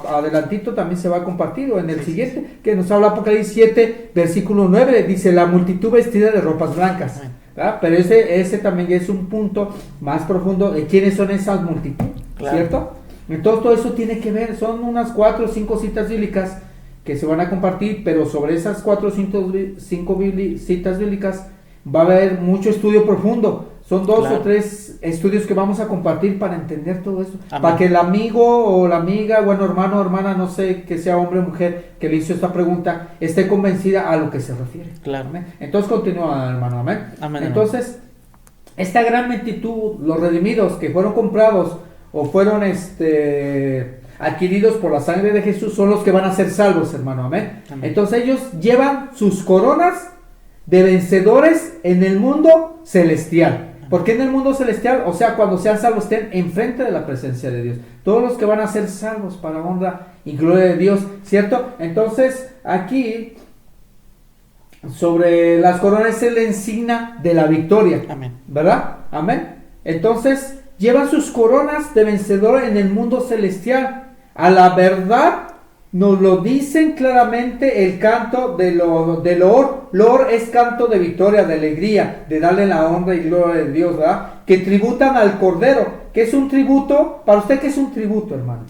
adelantito también se va a compartir, o en el siguiente, que nos habla Apocalipsis 7, versículo 9, dice la multitud vestida de ropas blancas, ¿verdad? Pero ese también ya es un punto más profundo de quiénes son esas multitudes, Claro. ¿cierto? Entonces todo eso tiene que ver, son unas 4 o 5 citas bíblicas que se van a compartir, pero sobre esas 4 o 5 citas bíblicas va a haber mucho estudio profundo. Son 2 Claro. o 3 estudios que vamos a compartir para entender todo eso. Amén. Para que el amigo o la amiga, bueno, hermano o hermana, no sé, que sea hombre o mujer, que le hizo esta pregunta, esté convencida a lo que se refiere. Claro. Amén. Entonces continúa, hermano. Amén. Amén, Entonces, esta gran multitud, los redimidos que fueron comprados o fueron adquiridos por la sangre de Jesús, son los que van a ser salvos, hermano. Amén. Amén. Entonces ellos llevan sus coronas de vencedores en el mundo celestial. ¿Por qué en el mundo celestial? O sea, cuando sean salvos estén enfrente de la presencia de Dios. Todos los que van a ser salvos para honra y gloria de Dios, ¿cierto? Entonces, aquí, sobre las coronas es la insignia de la victoria. Amén. ¿Verdad? Amén. Entonces, llevan sus coronas de vencedor en el mundo celestial. A la verdad, nos lo dicen claramente el canto de Lor. Lor es canto de victoria, de alegría, de darle la honra y gloria de Dios, ¿verdad? Que tributan al Cordero. ¿Qué es un tributo? Para usted, ¿qué es un tributo, hermano?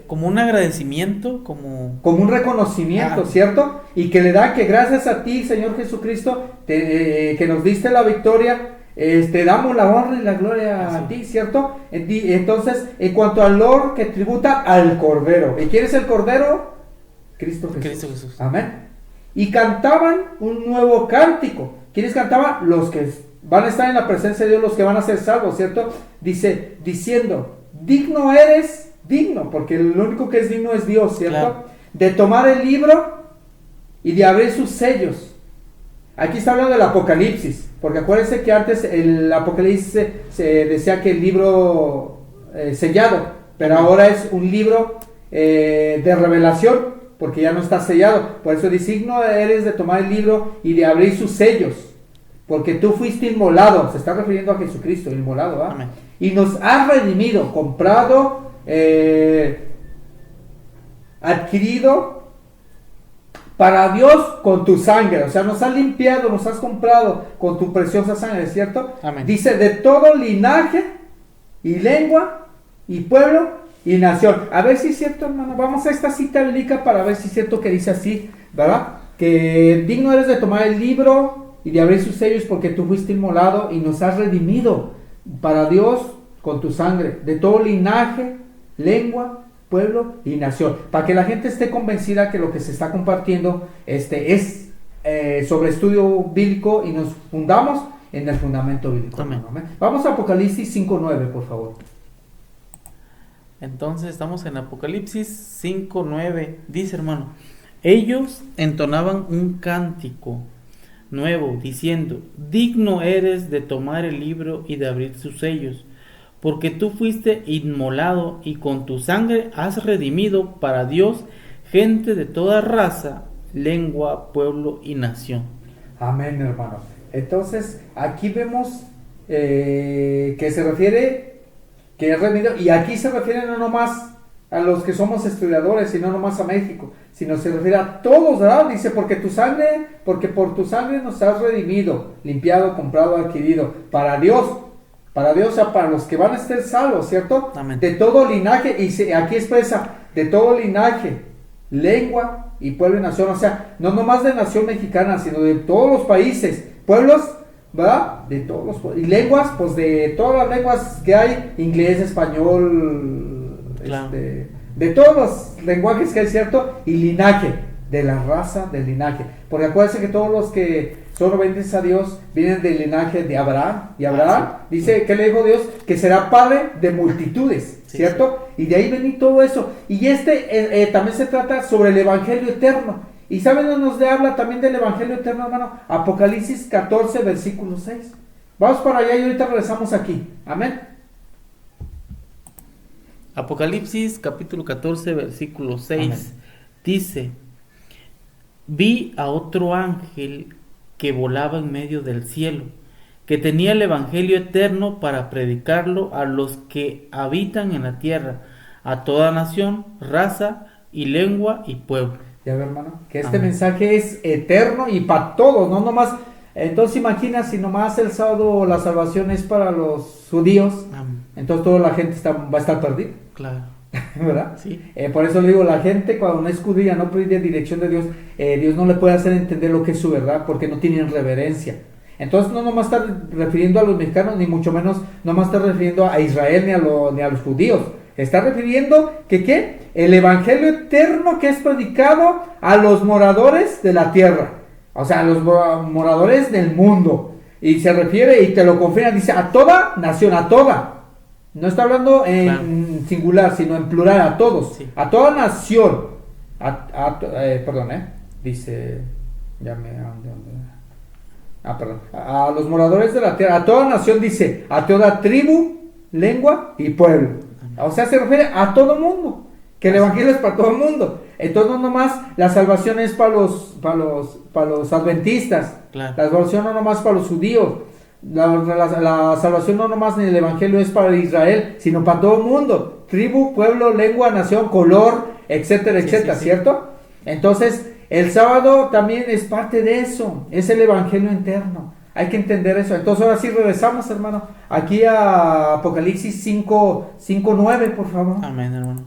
Como un agradecimiento, como un reconocimiento, ¿cierto? Y que le da que gracias a ti, Señor Jesucristo, que nos diste la victoria, te damos la honra y la gloria a ti, ¿cierto? Entonces, en cuanto al Lord, que tributa al Cordero. ¿Y quién es el Cordero? Cristo Jesús. Cristo Jesús. Amén. Y cantaban un nuevo cántico. ¿Quiénes cantaban? Los que van a estar en la presencia de Dios, los que van a ser salvos, ¿cierto? Dice, diciendo, digno eres, digno, porque el único que es digno es Dios, ¿cierto? Claro. De tomar el libro y de abrir sus sellos. Aquí está hablando del Apocalipsis, porque acuérdense que antes el Apocalipsis se decía que el libro sellado, pero ahora es un libro de revelación, porque ya no está sellado. Por eso dice, digno eres de tomar el libro y de abrir sus sellos, porque tú fuiste inmolado, se está refiriendo a Jesucristo, inmolado, ¿verdad? Amén. Y nos has redimido, comprado, adquirido para Dios con tu sangre. O sea, nos has limpiado, nos has comprado con tu preciosa sangre, ¿cierto? Amén. Dice, de todo linaje y lengua y pueblo y nación. A ver si es cierto, hermano. Vamos a esta cita bíblica para ver si es cierto que dice así, ¿verdad? Que digno eres de tomar el libro y de abrir sus sellos, porque tú fuiste inmolado y nos has redimido para Dios con tu sangre, de todo linaje, lengua pueblo y nación. Para que la gente esté convencida que lo que se está compartiendo es sobre estudio bíblico y nos fundamos en el fundamento bíblico. Amén. Amén. Vamos a Apocalipsis 5:9, por favor. Entonces estamos en Apocalipsis 5:9. Dice, hermano, ellos entonaban un cántico nuevo diciendo: digno eres de tomar el libro y de abrir sus sellos, porque tú fuiste inmolado y con tu sangre has redimido para Dios gente de toda raza, lengua, pueblo y nación. Amén, hermano. Entonces, aquí vemos que se refiere, que es redimido, y aquí se refiere no nomás a los que somos estudiadores, y no nomás a México, sino se refiere a todos, ¿verdad? Dice, porque por tu sangre nos has redimido, limpiado, comprado, adquirido, para Dios, o sea, para los que van a estar salvos, ¿cierto? Amén. De todo linaje, y aquí expresa, de todo linaje, lengua y pueblo y nación, o sea, no nomás de nación mexicana, sino de todos los países, pueblos, ¿verdad? De todos los pueblos, y lenguas, pues de todas las lenguas que hay, inglés, español, Claro. de todos los lenguajes que hay, ¿cierto? Y linaje, de la raza del linaje, porque acuérdense que todos los que son obedientes a Dios vienen del linaje de Abraham, y Abraham dice, ¿qué le dijo Dios? Que será padre de multitudes, Sí, ¿cierto? Y de ahí vení todo eso, y también se trata sobre el evangelio eterno, y ¿saben dónde nos habla también del evangelio eterno, hermano? Apocalipsis 14, versículo 6, vamos para allá y ahorita regresamos aquí, amén. Apocalipsis capítulo 14 versículo 6 Amén. dice: vi a otro ángel que volaba en medio del cielo, que tenía el evangelio eterno para predicarlo a los que habitan en la tierra, a toda nación, raza y lengua y pueblo. Ya ve, hermano, que este Amén. mensaje es eterno y para todos, no nomás. Entonces imagina si nomás el sábado la salvación es para los judíos, Amén. entonces toda la gente va a estar perdida, Claro. ¿verdad? Sí. Por eso le digo, la gente cuando no es judía, no pide dirección de Dios, Dios no le puede hacer entender lo que es su verdad, porque no tienen reverencia. Entonces no nomás está refiriendo a los mexicanos, ni mucho menos nomás está refiriendo a Israel ni a los judíos. Está refiriendo que ¿qué? El evangelio eterno que es predicado a los moradores de la tierra, o sea, a los moradores del mundo. Y se refiere, y te lo confirma, dice a toda nación, a toda. No está hablando en singular, sino en plural, a todos. Sí. A toda nación. Dice, perdón. A los moradores de la tierra, a toda nación, dice, a toda tribu, lengua y pueblo. O sea, se refiere a todo mundo, que el evangelio es para todo el mundo. Entonces no nomás la salvación es para los adventistas, Claro. la salvación no nomás para los judíos, la salvación no nomás ni el evangelio es para Israel, sino para todo el mundo, tribu, pueblo, lengua, nación, color, etcétera, Sí, etcétera, sí, sí. ¿cierto? Entonces el sábado también es parte de eso, es el evangelio interno. Hay que entender eso. Entonces ahora sí regresamos, hermano, aquí a Apocalipsis 5:9, por favor. Amén, hermano.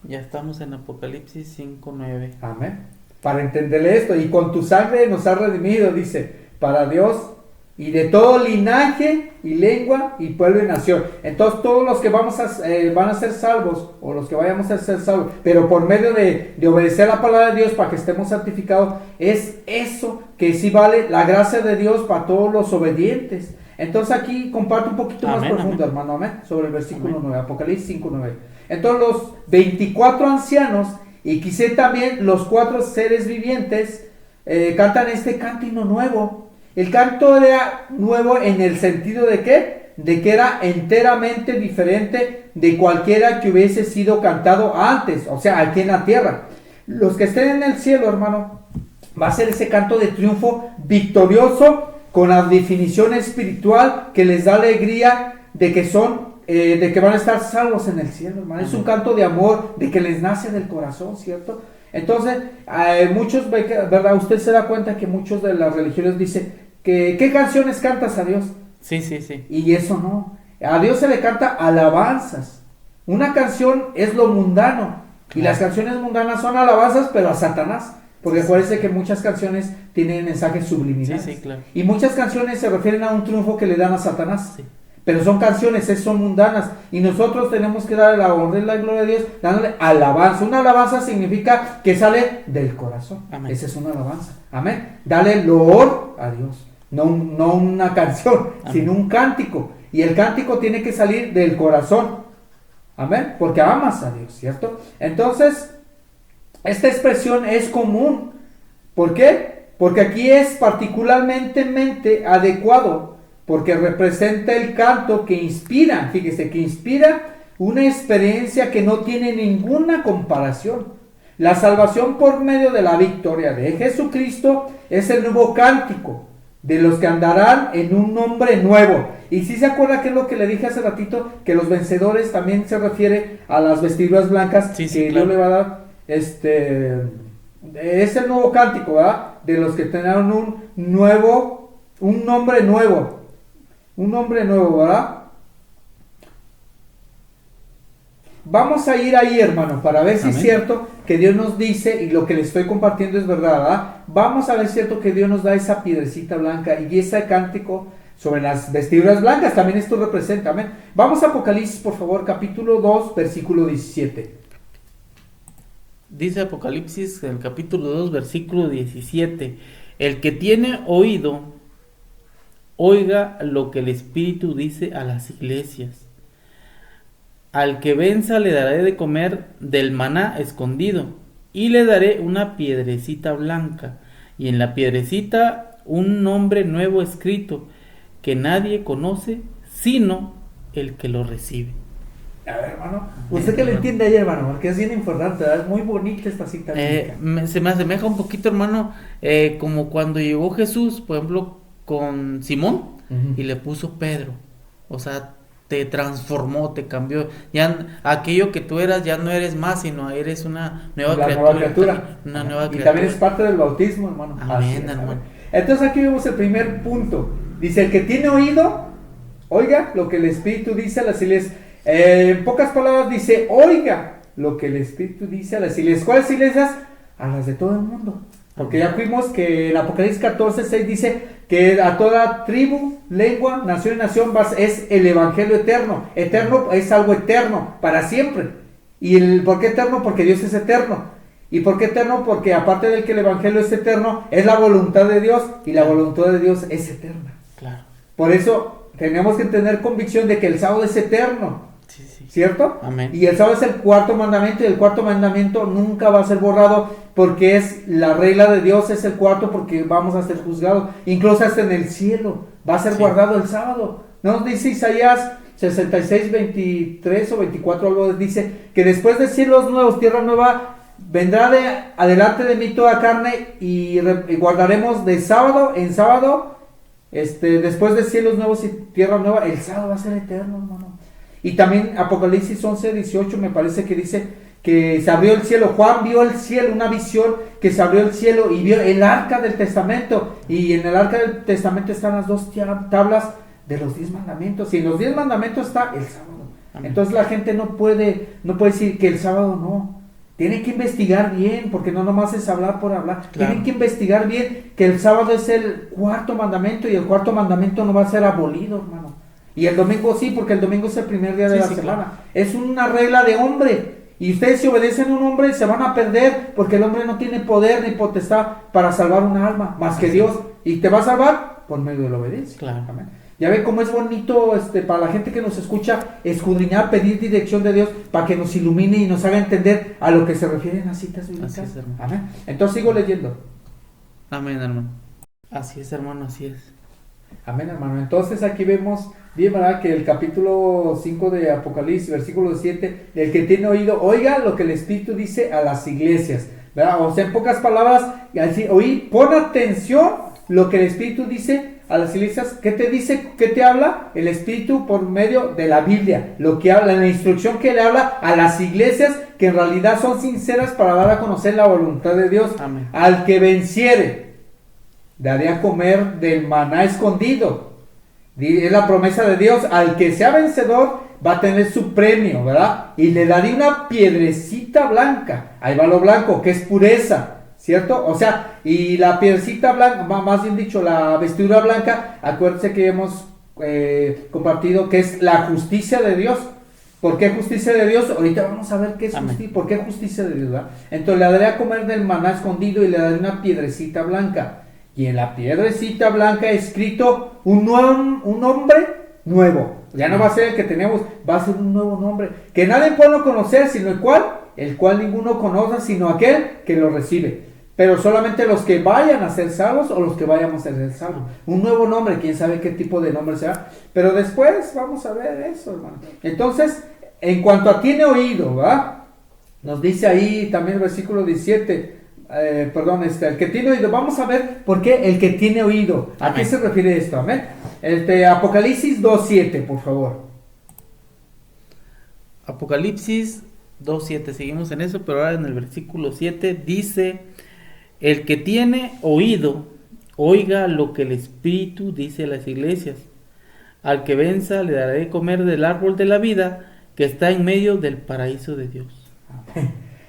Ya estamos en Apocalipsis 5:9. Amén. Para entenderle esto, y con tu sangre nos has redimido, dice, para Dios, y de todo linaje y lengua y pueblo y nación. Entonces todos los que van a ser salvos, o los que vayamos a ser salvos, pero por medio de obedecer la palabra de Dios para que estemos santificados, es eso que sí vale la gracia de Dios para todos los obedientes. Entonces aquí comparto un poquito más Amén, profundo, amén. hermano, amén, sobre el versículo Amén. 9, Apocalipsis 5:9. Entonces los 24 ancianos, y quizá también los 4 seres vivientes, cantan este cántico nuevo. El canto era nuevo en el sentido de ¿qué? De que era enteramente diferente de cualquiera que hubiese sido cantado antes, o sea, aquí en la tierra. Los que estén en el cielo, hermano, va a ser ese canto de triunfo victorioso, con la definición espiritual que les da alegría de que van a estar salvos en el cielo, hermano. Es un canto de amor, de que les nace del corazón, ¿cierto? Entonces, muchos, ¿verdad? Usted se da cuenta que muchos de las religiones dicen que ¿qué canciones cantas a Dios? Sí, sí, sí. Y eso no. A Dios se le canta alabanzas. Una canción es lo mundano, y las canciones mundanas son alabanzas, pero a Satanás. Porque acuérdense que muchas canciones tienen mensajes subliminales. Sí, sí, claro. Y muchas canciones se refieren a un triunfo que le dan a Satanás. Sí. Pero son canciones, son mundanas. Y nosotros tenemos que darle la honra y la gloria a Dios, dándole alabanza. Una alabanza significa que sale del corazón. Amén. Esa es una alabanza. Amén. Dale loor a Dios. No una canción, Amén. sino un cántico. Y el cántico tiene que salir del corazón. Amén. Porque amas a Dios, ¿cierto? Entonces, esta expresión es común. ¿Por qué? Porque aquí es particularmente adecuado. Porque representa el canto que inspira, fíjese, que inspira una experiencia que no tiene ninguna comparación. La salvación por medio de la victoria de Jesucristo es el nuevo cántico de los que andarán en un nombre nuevo. Y si se acuerda que es lo que le dije hace ratito, que los vencedores también se refiere a las vestiduras blancas Sí, que claro. Dios le va a dar. Es el nuevo cántico, ¿verdad? De los que tendrán un nombre nuevo. Un nombre nuevo, ¿verdad? Vamos a ir ahí, hermano, para ver si Amén. es cierto que Dios nos dice, y lo que le estoy compartiendo es verdad, ¿verdad? Vamos a ver si es cierto que Dios nos da esa piedrecita blanca y ese cántico sobre las vestiduras blancas. También esto representa, amén. Vamos a Apocalipsis, por favor, capítulo 2, versículo 17. Dice Apocalipsis, en el capítulo 2, versículo 17: el que tiene oído, oiga lo que el Espíritu dice a las iglesias. Al que venza le daré de comer del maná escondido, y le daré una piedrecita blanca, y en la piedrecita un nombre nuevo escrito, que nadie conoce sino el que lo recibe. A ver, hermano, usted que le entiende ahí, hermano, porque es bien importante, ¿verdad? Es muy bonita esta cita bíblica. Se me asemeja un poquito, hermano, como cuando llegó Jesús, por ejemplo, con Simón, Ujú. y le puso Pedro. O sea, te transformó, te cambió. Ya aquello que tú eras, ya no eres más, sino eres una nueva La criatura. nueva criatura. Una nueva Y criatura. también es parte del bautismo, hermano. Amén, Así es, hermano. amén. Entonces aquí vemos el primer punto. Dice, el que tiene oído, oiga lo que el Espíritu dice a las iglesias. En pocas palabras dice, oiga lo que el Espíritu dice a las iglesias. ¿Cuáles iglesias? A las de todo el mundo. Porque ya vimos que en Apocalipsis 14:6 dice que a toda tribu, lengua, nación y nación es el evangelio eterno. Eterno es algo eterno, para siempre. ¿Y por qué eterno? Porque Dios es eterno. ¿Y por qué eterno? Porque aparte del que el evangelio es eterno, es la voluntad de Dios, y la voluntad de Dios es eterna. Claro. Por eso tenemos que tener convicción de que el sábado es eterno. Sí, sí. ¿Cierto? Amén. Y el sábado es el cuarto mandamiento, y el cuarto mandamiento nunca va a ser borrado, porque es la regla de Dios, es el cuarto, porque vamos a ser juzgados, incluso hasta en el cielo va a ser guardado el sábado. ¿No nos dice Isaías 66, 23 o 24, algo dice que después de cielos nuevos, tierra nueva, vendrá de adelante de mí toda carne, y guardaremos de sábado en sábado, después de cielos nuevos y tierra nueva, el sábado va a ser eterno, hermano. Y también Apocalipsis 11, 18 me parece que dice que se abrió el cielo. Juan vio el cielo, una visión que se abrió el cielo y vio el arca del testamento. Y en el arca del testamento están las dos tablas de los 10 mandamientos. Y en los 10 mandamientos está el sábado. Amén. Entonces la gente no puede decir que el sábado no. Tienen que investigar bien, porque no nomás es hablar por hablar. Claro. Tienen que investigar bien que el sábado es el cuarto mandamiento, y el cuarto mandamiento no va a ser abolido, hermano. Y el domingo sí, porque el domingo es el primer día de la semana. Claro. Es una regla de hombre. Y ustedes, si obedecen a un hombre, se van a perder, porque el hombre no tiene poder ni potestad para salvar una alma, más que Dios. Y te va a salvar por medio de la obediencia. Claro. Amén. Ya ve cómo es bonito para la gente que nos escucha escudriñar, pedir dirección de Dios para que nos ilumine y nos haga entender a lo que se refieren las citas bíblicas. Así es, hermano. Amén. Entonces sigo leyendo. Amén, hermano. Así es, hermano, así es. Amén, hermano. Entonces aquí vemos bien, ¿verdad? Que el capítulo 5 de Apocalipsis, versículo 7, el que tiene oído, oiga lo que el Espíritu dice a las iglesias, ¿verdad? O sea, en pocas palabras, y así, oí, pon atención lo que el Espíritu dice a las iglesias. ¿Qué te dice? ¿Qué te habla? El Espíritu por medio de la Biblia, lo que habla, la instrucción que le habla a las iglesias, que en realidad son sinceras para dar a conocer la voluntad de Dios. Amén. Al que venciere, daré a comer del maná escondido. Es la promesa de Dios. Al que sea vencedor va a tener su premio, ¿verdad? Y le daré una piedrecita blanca. Ahí va lo blanco, que es pureza, ¿cierto? O sea, y la piedrecita blanca, más bien dicho, la vestidura blanca, acuérdense que hemos compartido, que es la justicia de Dios. ¿Por qué justicia de Dios? Ahorita vamos a ver qué es Amén. justicia. ¿Por qué justicia de Dios? ¿Verdad? Entonces le daré a comer del maná escondido y le daré una piedrecita blanca. Y en la piedrecita blanca escrito un nombre nuevo. Ya no va a ser el que tenemos, va a ser un nuevo nombre. Que nadie puede conocer, sino el cual ninguno conoce, sino aquel que lo recibe. Pero solamente los que vayan a ser salvos o los que vayamos a ser salvos. Un nuevo nombre, quién sabe qué tipo de nombre sea. Pero después vamos a ver eso, hermano. Entonces, en cuanto a tiene oído, ¿verdad? Nos dice ahí también el versículo 17. El que tiene oído. Vamos a ver por qué el que tiene oído. ¿A qué se refiere esto? Amén. Apocalipsis 2:7, por favor. Apocalipsis 2:7, seguimos en eso, pero ahora en el versículo 7 dice: el que tiene oído, oiga lo que el Espíritu dice a las iglesias. Al que venza le daré de comer del árbol de la vida que está en medio del paraíso de Dios.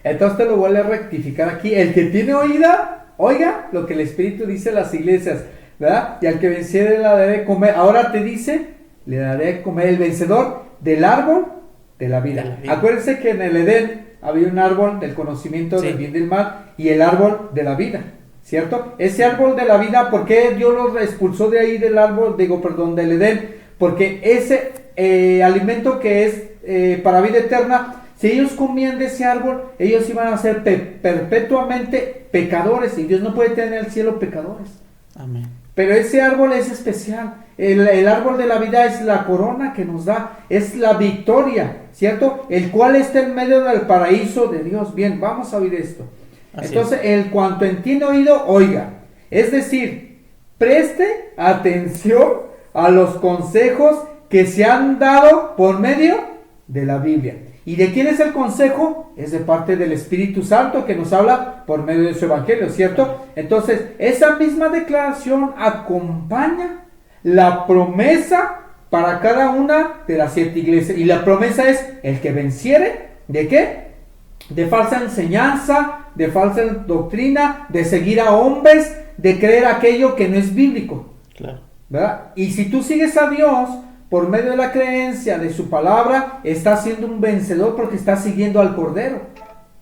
Entonces te lo voy a rectificar aquí. El que tiene oída, oiga lo que el Espíritu dice a las iglesias, ¿verdad? Y al que venciere le daré de comer. Ahora te dice, le daré de comer el vencedor del árbol de la vida. Acuérdense que en el Edén había un árbol del conocimiento del bien y del mal y el árbol de la vida, ¿cierto? Ese árbol de la vida, ¿por qué Dios los expulsó de ahí del árbol, del Edén? Porque ese alimento que es para vida eterna, si ellos comían de ese árbol, ellos iban a ser perpetuamente pecadores y Dios no puede tener en el cielo pecadores. Amén. Pero ese árbol es especial. El árbol de la vida es la corona que nos da, es la victoria, ¿cierto? El cual está en medio del paraíso de Dios. Bien, vamos a oír esto. Así Entonces, en cuanto entiende oído, oiga. Es decir, preste atención a los consejos que se han dado por medio de la Biblia. ¿Y de quién es el consejo? Es de parte del Espíritu Santo que nos habla por medio de su evangelio, ¿cierto? Entonces, esa misma declaración acompaña la promesa para cada una de las 7 iglesias. Y la promesa es el que venciere, ¿de qué? De falsa enseñanza, de falsa doctrina, de seguir a hombres, de creer aquello que no es bíblico. Claro. ¿Verdad? Y si tú sigues a Dios por medio de la creencia de su palabra, estás siendo un vencedor porque estás siguiendo al Cordero.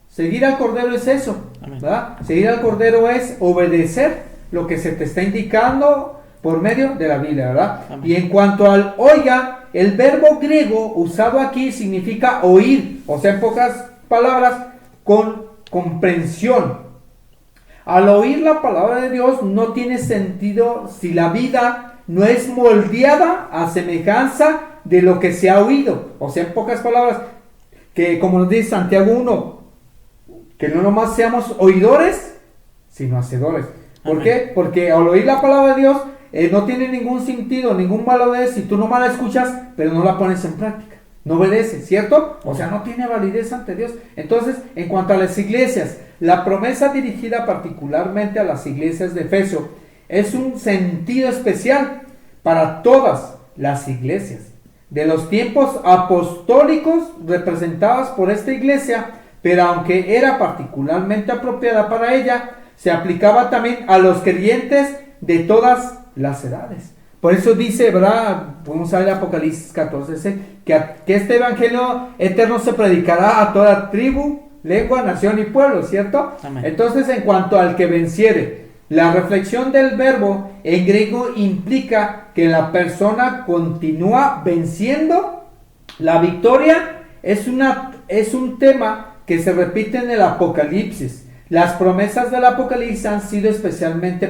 Seguir al Cordero es eso, ¿verdad? Seguir al Cordero es obedecer lo que se te está indicando por medio de la Biblia, ¿verdad? Amén. Y en cuanto al oiga, el verbo griego usado aquí significa oír, o sea, en pocas palabras, con comprensión. Al oír la palabra de Dios no tiene sentido si la vida no es moldeada a semejanza de lo que se ha oído. O sea, en pocas palabras, que como nos dice Santiago 1, que no nomás seamos oidores, sino hacedores. ¿Por Amén. qué? Porque al oír la palabra de Dios no tiene ningún sentido, ningún validez si tú nomás la escuchas, pero no la pones en práctica. No obedeces, ¿cierto? O sea, no tiene validez ante Dios. Entonces, en cuanto a las iglesias, la promesa dirigida particularmente a las iglesias de Efeso es un sentido especial para todas las iglesias de los tiempos apostólicos representadas por esta iglesia, pero aunque era particularmente apropiada para ella, se aplicaba también a los creyentes de todas las edades. Por eso dice, ¿verdad? Podemos ver Apocalipsis 14, que este evangelio eterno se predicará a toda tribu, lengua, nación y pueblo, ¿cierto? Amén. Entonces, en cuanto al que venciere, la reflexión del verbo en griego implica que la persona continúa venciendo. La victoria es un tema que se repite en el Apocalipsis. Las promesas del Apocalipsis han sido especialmente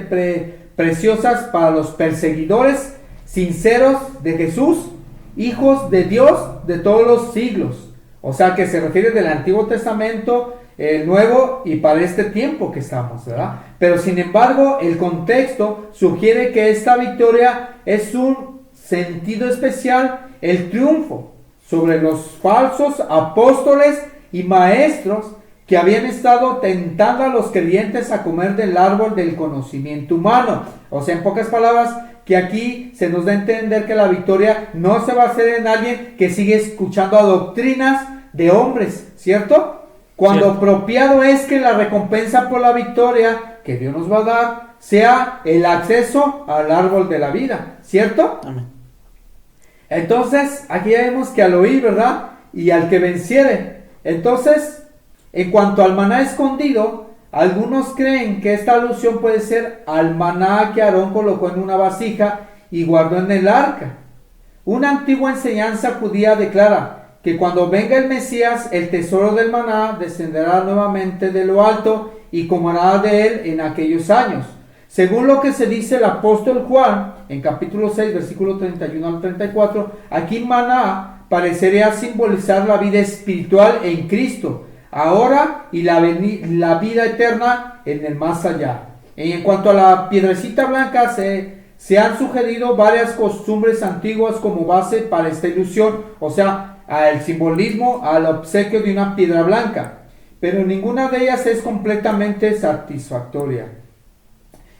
preciosas para los perseguidores sinceros de Jesús, hijos de Dios de todos los siglos. O sea, que se refiere del Antiguo Testamento, el Nuevo y para este tiempo que estamos, ¿verdad? Pero sin embargo, el contexto sugiere que esta victoria es un sentido especial, el triunfo sobre los falsos apóstoles y maestros que habían estado tentando a los creyentes a comer del árbol del conocimiento humano. O sea, en pocas palabras, que aquí se nos da a entender que la victoria no se va a hacer en alguien que sigue escuchando a doctrinas de hombres, ¿cierto? Cuando Cierto. apropiado es que la recompensa por la victoria que Dios nos va a dar sea el acceso al árbol de la vida, ¿cierto? Amén. Entonces, aquí ya vemos que al oír, ¿verdad? Y al que venciere. Entonces, en cuanto al maná escondido, algunos creen que esta alusión puede ser al maná que Aarón colocó en una vasija y guardó en el arca. Una antigua enseñanza judía declara que cuando venga el Mesías, el tesoro del maná descenderá nuevamente de lo alto y comerá de él en aquellos años. Según lo que se dice el apóstol Juan, en capítulo 6, versículo 31 al 34, aquí maná parecería simbolizar la vida espiritual en Cristo, ahora y la vida eterna en el más allá. Y en cuanto a la piedrecita blanca, se han sugerido varias costumbres antiguas como base para esta ilusión, o sea, al simbolismo, al obsequio de una piedra blanca, pero ninguna de ellas es completamente satisfactoria.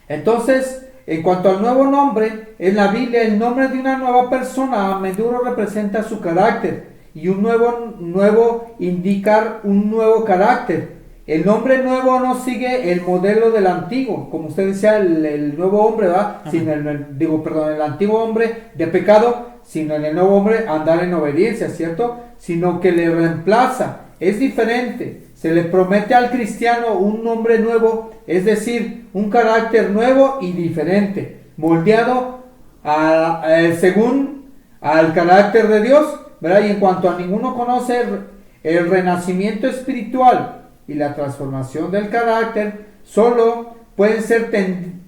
Entonces, en cuanto al nuevo nombre, en la Biblia el nombre de una nueva persona a menudo representa su carácter y un nuevo indicar un nuevo carácter. El nombre nuevo no sigue el modelo del antiguo, como usted decía, el nuevo hombre, ¿verdad? Sino el antiguo hombre de pecado, sino en el nuevo hombre andar en obediencia, ¿cierto? Sino que le reemplaza, es diferente. Se le promete al cristiano un nombre nuevo, es decir, un carácter nuevo y diferente, moldeado según al carácter de Dios, ¿verdad? Y en cuanto a ninguno conoce el renacimiento espiritual y la transformación del carácter, solo pueden ser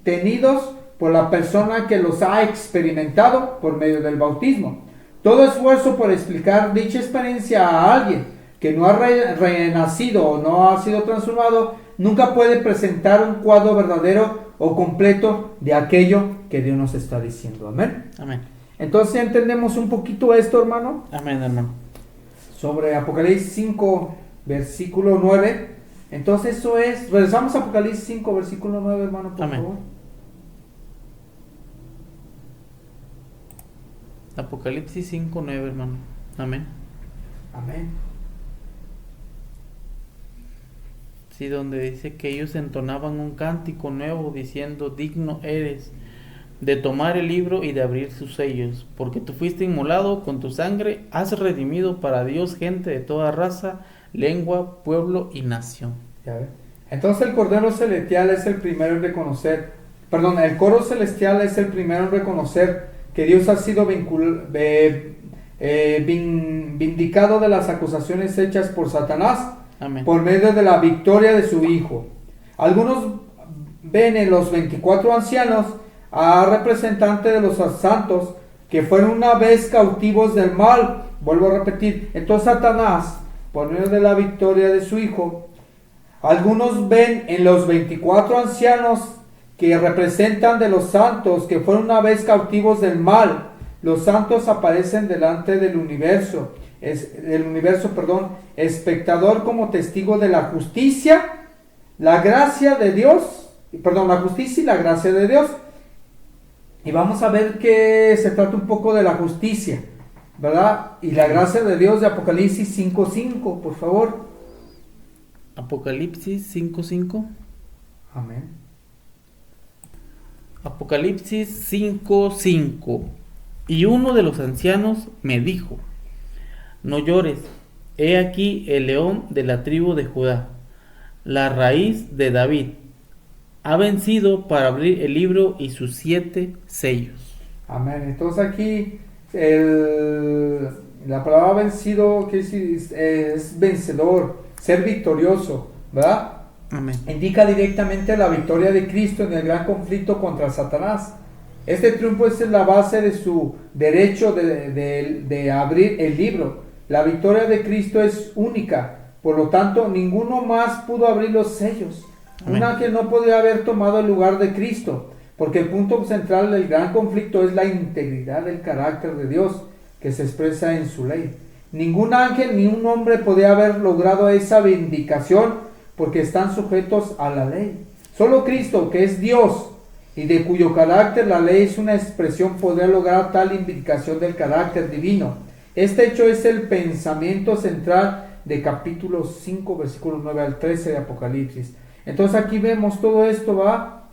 tenidos por la persona que los ha experimentado por medio del bautismo. Todo esfuerzo por explicar dicha experiencia a alguien que no ha renacido o no ha sido transformado, nunca puede presentar un cuadro verdadero o completo de aquello que Dios nos está diciendo. Amén. Amén. Entonces ya entendemos un poquito esto, hermano. Amén, hermano. Sobre Apocalipsis 5, versículo 9. Entonces eso es, regresamos a Apocalipsis 5, versículo 9, hermano, por Amén. favor. Apocalipsis 5:9, hermano. Amén. Amén. Sí, donde dice que ellos entonaban un cántico nuevo diciendo: digno eres de tomar el libro y de abrir sus sellos, porque tú fuiste inmolado, con tu sangre has redimido para Dios gente de toda raza, lengua, pueblo y nación. Ya ve. Entonces el Cordero Celestial es el primero en reconocer, el coro celestial es el primero en reconocer que Dios ha sido vindicado de las acusaciones hechas por Satanás. Amén. Por medio de la victoria de su Hijo. Algunos ven en los 24 ancianos a representantes de los santos que fueron una vez cautivos del mal. Vuelvo a repetir. Entonces Satanás, por medio de la victoria de su Hijo, algunos ven en los 24 ancianos que representan de los santos que fueron una vez cautivos del mal. Los santos aparecen delante del universo. Espectador como testigo de la justicia, la gracia de Dios, la justicia y la gracia de Dios. Y vamos a ver que se trata un poco de la justicia, ¿verdad? Y la gracia de Dios de Apocalipsis 5:5, por favor. Apocalipsis 5:5. Amén. Apocalipsis 5:5. Y uno de los ancianos me dijo: no llores, he aquí el león de la tribu de Judá, la raíz de David, ha vencido para abrir el libro y sus 7 sellos. Amén. Entonces aquí la palabra vencido que es vencedor, ser victorioso, ¿verdad? Amén. Indica directamente la victoria de Cristo en el gran conflicto contra Satanás. Este triunfo es la base de su derecho de abrir el libro. La victoria de Cristo es única, por lo tanto ninguno más pudo abrir los sellos. Amén. Un ángel no podría haber tomado el lugar de Cristo, porque el punto central del gran conflicto es la integridad del carácter de Dios que se expresa en su ley. Ningún ángel ni un hombre podía haber logrado esa vindicación porque están sujetos a la ley. Solo Cristo, que es Dios y de cuyo carácter la ley es una expresión, podría lograr tal vindicación del carácter divino. Este hecho es el pensamiento central de capítulo 5, versículos 9 al 13 de Apocalipsis. Entonces aquí vemos todo esto, ¿va?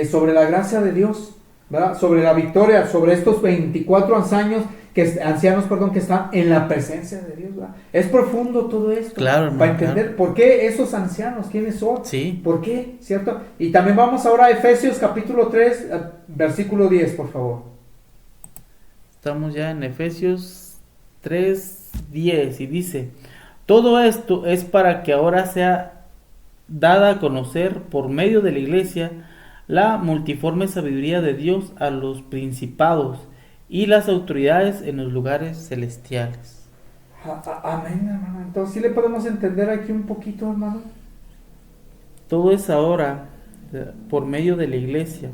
Sobre la gracia de Dios. ¿verdad? Sobre la victoria, sobre estos 24 ancianos, que están en la presencia de Dios, ¿verdad? Es profundo todo esto. Claro, hermano, para entender por qué esos ancianos, quiénes son, Sí. por qué, ¿cierto? Y también vamos ahora a Efesios capítulo 3, versículo 10, por favor. Estamos ya en Efesios 3:10 y dice: todo esto es para que ahora sea dada a conocer por medio de la iglesia la multiforme sabiduría de Dios a los principados y las autoridades en los lugares celestiales. Amén, hermano. Entonces, ¿sí le podemos entender aquí un poquito, hermano? Todo es ahora por medio de la iglesia.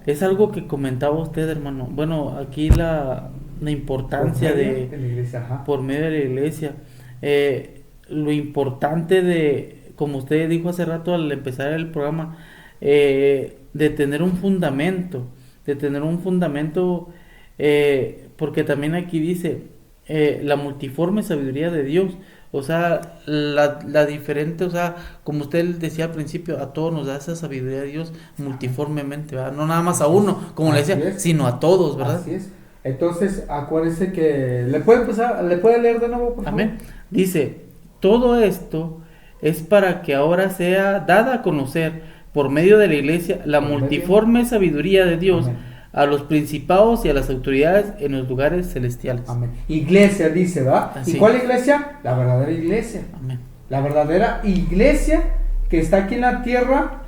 Es algo que comentaba usted, hermano. Bueno, aquí la importancia Por medio de la iglesia, ajá. por medio de la iglesia. Lo importante de, como usted dijo hace rato al empezar el programa, de tener un fundamento, porque también aquí dice la multiforme sabiduría de Dios. O sea, la diferente, o sea, como usted decía al principio, a todos nos da esa sabiduría de Dios multiformemente, ¿verdad? No nada más a uno, como le Así decía, es. sino a todos, ¿verdad? Así es. Entonces, acuérdese que le puede leer de nuevo, por favor. Amén. Dice, todo esto es para que ahora sea dada a conocer por medio de la iglesia la Por medio. multiforme sabiduría de Dios Amén. a los principados y a las autoridades en los lugares celestiales. Amén. Iglesia dice, ¿verdad? Así. ¿Y cuál iglesia? La verdadera iglesia. Amén. La verdadera iglesia que está aquí en la tierra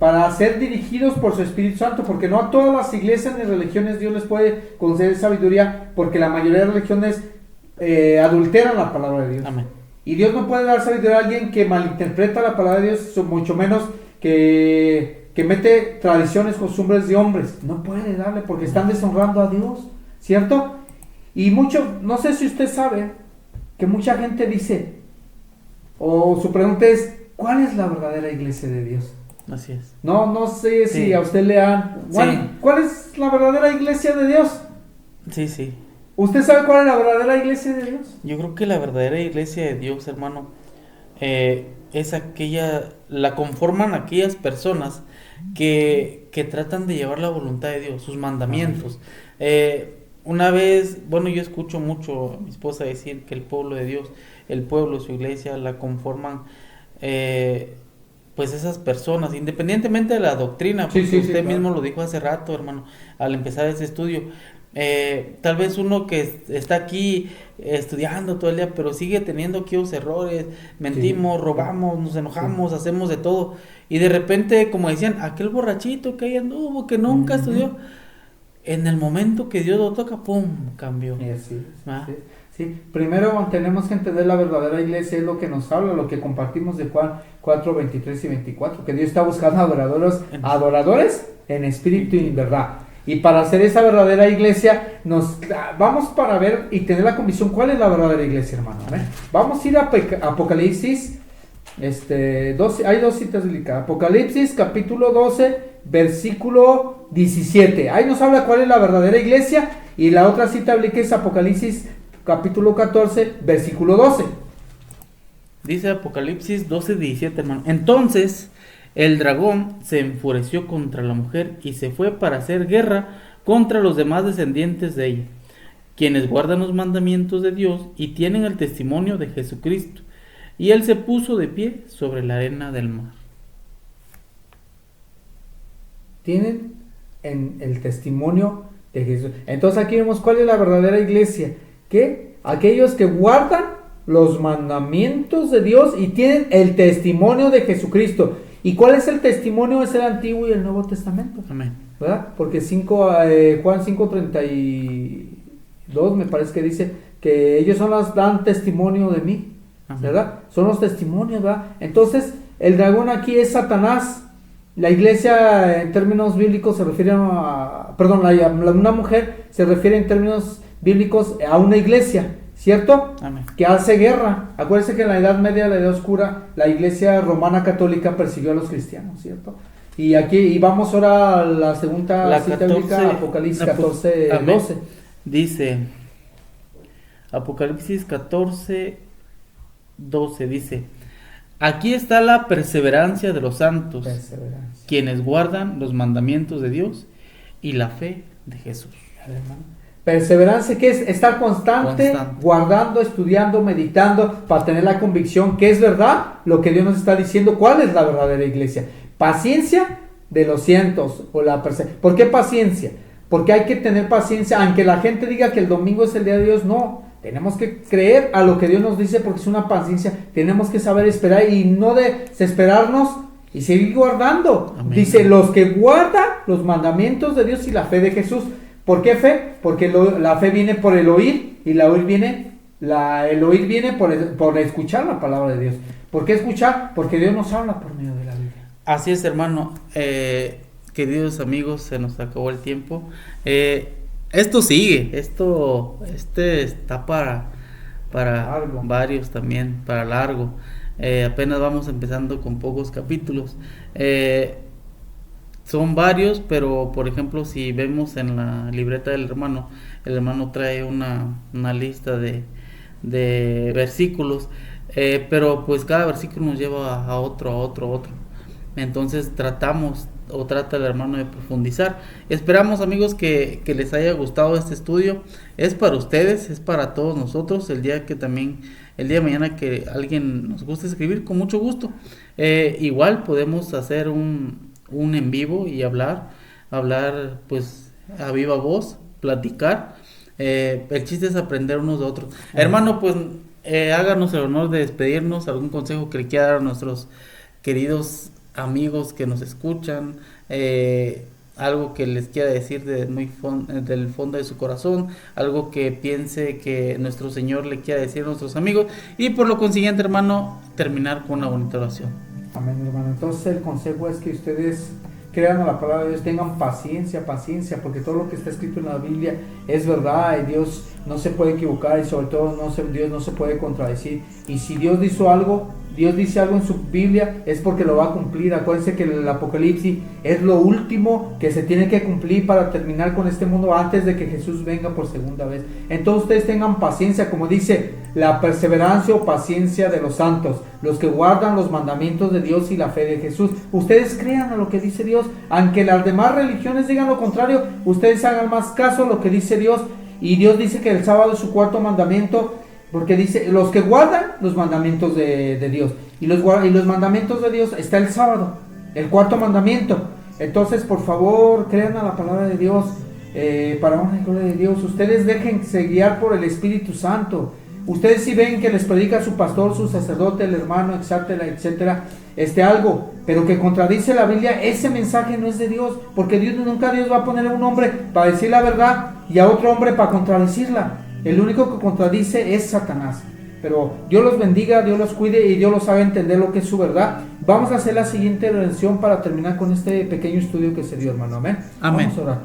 para ser dirigidos por su Espíritu Santo, porque no a todas las iglesias ni religiones Dios les puede conceder sabiduría, porque la mayoría de religiones adulteran la palabra de Dios. Amén. Y Dios no puede dar sabiduría a alguien que malinterpreta la palabra de Dios, mucho menos que mete tradiciones, costumbres de hombres. No puede darle porque están deshonrando a Dios, ¿cierto? Y no sé si usted sabe que mucha gente dice, o su pregunta es, ¿cuál es la verdadera iglesia de Dios? Así es. No sé si Sí. a usted le han... Sí. ¿Cuál es la verdadera iglesia de Dios? Sí, sí. ¿Usted sabe cuál es la verdadera iglesia de Dios? Yo creo que la verdadera iglesia de Dios, hermano, es aquella, la conforman aquellas personas que tratan de llevar la voluntad de Dios, sus mandamientos. Una vez, bueno, yo escucho mucho a mi esposa decir que el pueblo de Dios, el pueblo, su iglesia, la conforman pues esas personas, independientemente de la doctrina, porque Sí, usted claro. mismo lo dijo hace rato, hermano, al empezar este estudio. Tal vez uno que está aquí estudiando todo el día, pero sigue teniendo aquellos errores, mentimos, Sí. robamos, nos enojamos, hacemos de todo, y de repente, como decían, aquel borrachito que ahí anduvo, que nunca Ujú. estudió, en el momento que Dios lo toca, ¡pum!, cambió. Sí. Ah. Sí. Primero tenemos que entender la verdadera iglesia, es lo que nos habla, lo que compartimos de Juan 4, 23 y 24, que Dios está buscando adoradores en espíritu y en verdad. Y para hacer esa verdadera iglesia, vamos para ver y tener la convicción cuál es la verdadera iglesia, hermano. ¿Ve? Vamos a ir a Apocalipsis 12, hay dos citas bíblicas. Apocalipsis capítulo 12, versículo 17. Ahí nos habla cuál es la verdadera iglesia. Y la otra cita bíblica es Apocalipsis capítulo 14, versículo 12. Dice Apocalipsis 12:17, hermano. Entonces el dragón se enfureció contra la mujer y se fue para hacer guerra contra los demás descendientes de ella, quienes guardan los mandamientos de Dios y tienen el testimonio de Jesucristo. Y él se puso de pie sobre la arena del mar. Tienen en el testimonio de Jesús. Entonces aquí vemos cuál es la verdadera iglesia. Que aquellos que guardan los mandamientos de Dios y tienen el testimonio de Jesucristo. ¿Y cuál es el testimonio? Es el Antiguo y el Nuevo Testamento, Amén. ¿verdad? Porque Juan 5:32 me parece que dice que ellos dan testimonio de mí, Amén. ¿verdad? Son los testimonios, ¿verdad? Entonces el dragón aquí es Satanás. La iglesia en términos bíblicos se refiere una mujer se refiere en términos bíblicos a una iglesia, ¿cierto? Amén. Que hace guerra. Acuérdense que en la Edad Media, la Edad Oscura, la iglesia romana católica persiguió a los cristianos, ¿cierto? Y vamos ahora a la segunda cita bíblica, Apocalipsis 14, Amén. 12. Dice Apocalipsis 14:12, dice: aquí está la perseverancia de los santos, Perseverancia. quienes guardan los mandamientos de Dios y la fe de Jesús. Perseverancia, que es estar constante, guardando, estudiando, meditando, para tener la convicción que es verdad lo que Dios nos está diciendo. ¿Cuál es la verdadera iglesia? Paciencia de los cientos o la perseverancia. ¿Por qué paciencia? Porque hay que tener paciencia, aunque la gente diga que el domingo es el día de Dios, no. Tenemos que creer a lo que Dios nos dice porque es una paciencia. Tenemos que saber esperar y no desesperarnos y seguir guardando. Amén. Dice, los que guardan los mandamientos de Dios y la fe de Jesús. ¿Por qué fe? Porque la fe viene por el oír y el oír viene por escuchar la palabra de Dios. ¿Por qué escuchar? Porque Dios nos habla por medio de la Biblia. Así es, hermano. Queridos amigos, se nos acabó el tiempo. Esto sigue, está para Largo. varios también, para largo. Apenas vamos empezando con pocos capítulos. Son varios, pero por ejemplo, si vemos en la libreta del hermano, el hermano trae una lista de versículos, pero pues cada versículo nos lleva a otro. Entonces trata el hermano de profundizar. Esperamos, amigos, que les haya gustado este estudio. Es para ustedes, es para todos nosotros. El día de mañana que alguien nos guste escribir, con mucho gusto. Igual podemos hacer un en vivo y hablar pues a viva voz, platicar. El chiste es aprender unos de otros. Hermano, pues háganos el honor de despedirnos. Algún consejo que le quiera dar a nuestros queridos amigos que nos escuchan, algo que les quiera decir del fondo de su corazón, algo que piense que nuestro Señor le quiera decir a nuestros amigos, y por lo consiguiente, hermano, terminar con una bonita oración. Amén, hermano. Entonces el consejo es que ustedes crean a la palabra de Dios, tengan paciencia, porque todo lo que está escrito en la Biblia es verdad y Dios no se puede equivocar, y sobre todo Dios no se puede contradecir. Y si Dios dice algo en su Biblia, es porque lo va a cumplir. Acuérdense que el Apocalipsis es lo último que se tiene que cumplir para terminar con este mundo antes de que Jesús venga por segunda vez. Entonces ustedes tengan paciencia, como dice, la perseverancia o paciencia de los santos, los que guardan los mandamientos de Dios y la fe de Jesús. Ustedes crean a lo que dice Dios, aunque las demás religiones digan lo contrario, ustedes hagan más caso a lo que dice Dios. Y Dios dice que el sábado es su cuarto mandamiento, porque dice, los que guardan los mandamientos de Dios, y los mandamientos de Dios está el sábado, el cuarto mandamiento. Entonces, por favor, crean a la palabra de Dios, para honra y gloria de Dios. Ustedes déjense guiar por el Espíritu Santo. Ustedes si ven que les predica su pastor, su sacerdote, el hermano, etcétera, algo, pero que contradice la Biblia, ese mensaje no es de Dios, porque nunca Dios va a poner a un hombre para decir la verdad y a otro hombre para contradecirla. El único que contradice es Satanás. Pero Dios los bendiga, Dios los cuide y Dios los haga entender lo que es su verdad. Vamos a hacer la siguiente redención para terminar con este pequeño estudio que se dio, hermano. Amén. Amén. Vamos a orar.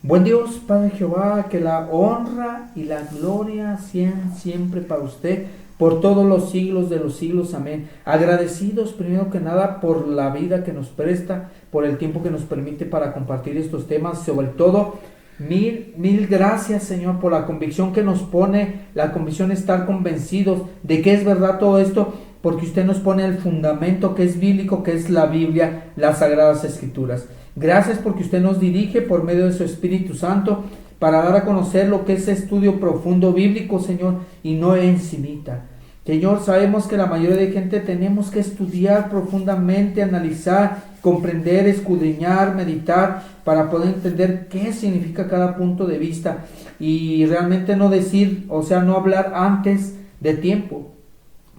Buen Dios, Padre Jehová, que la honra y la gloria sean siempre para usted, por todos los siglos de los siglos. Amén. Agradecidos primero que nada por la vida que nos presta, por el tiempo que nos permite para compartir estos temas, sobre todo mil gracias, Señor, por la convicción que nos pone, la convicción de estar convencidos de que es verdad todo esto, porque usted nos pone el fundamento que es bíblico, que es la Biblia, las Sagradas Escrituras. Gracias porque usted nos dirige por medio de su Espíritu Santo para dar a conocer lo que es estudio profundo bíblico, Señor, y no encimita. Señor, sabemos que la mayoría de gente tenemos que estudiar profundamente, analizar, comprender, escudriñar, meditar, para poder entender qué significa cada punto de vista y realmente no decir, no hablar antes de tiempo,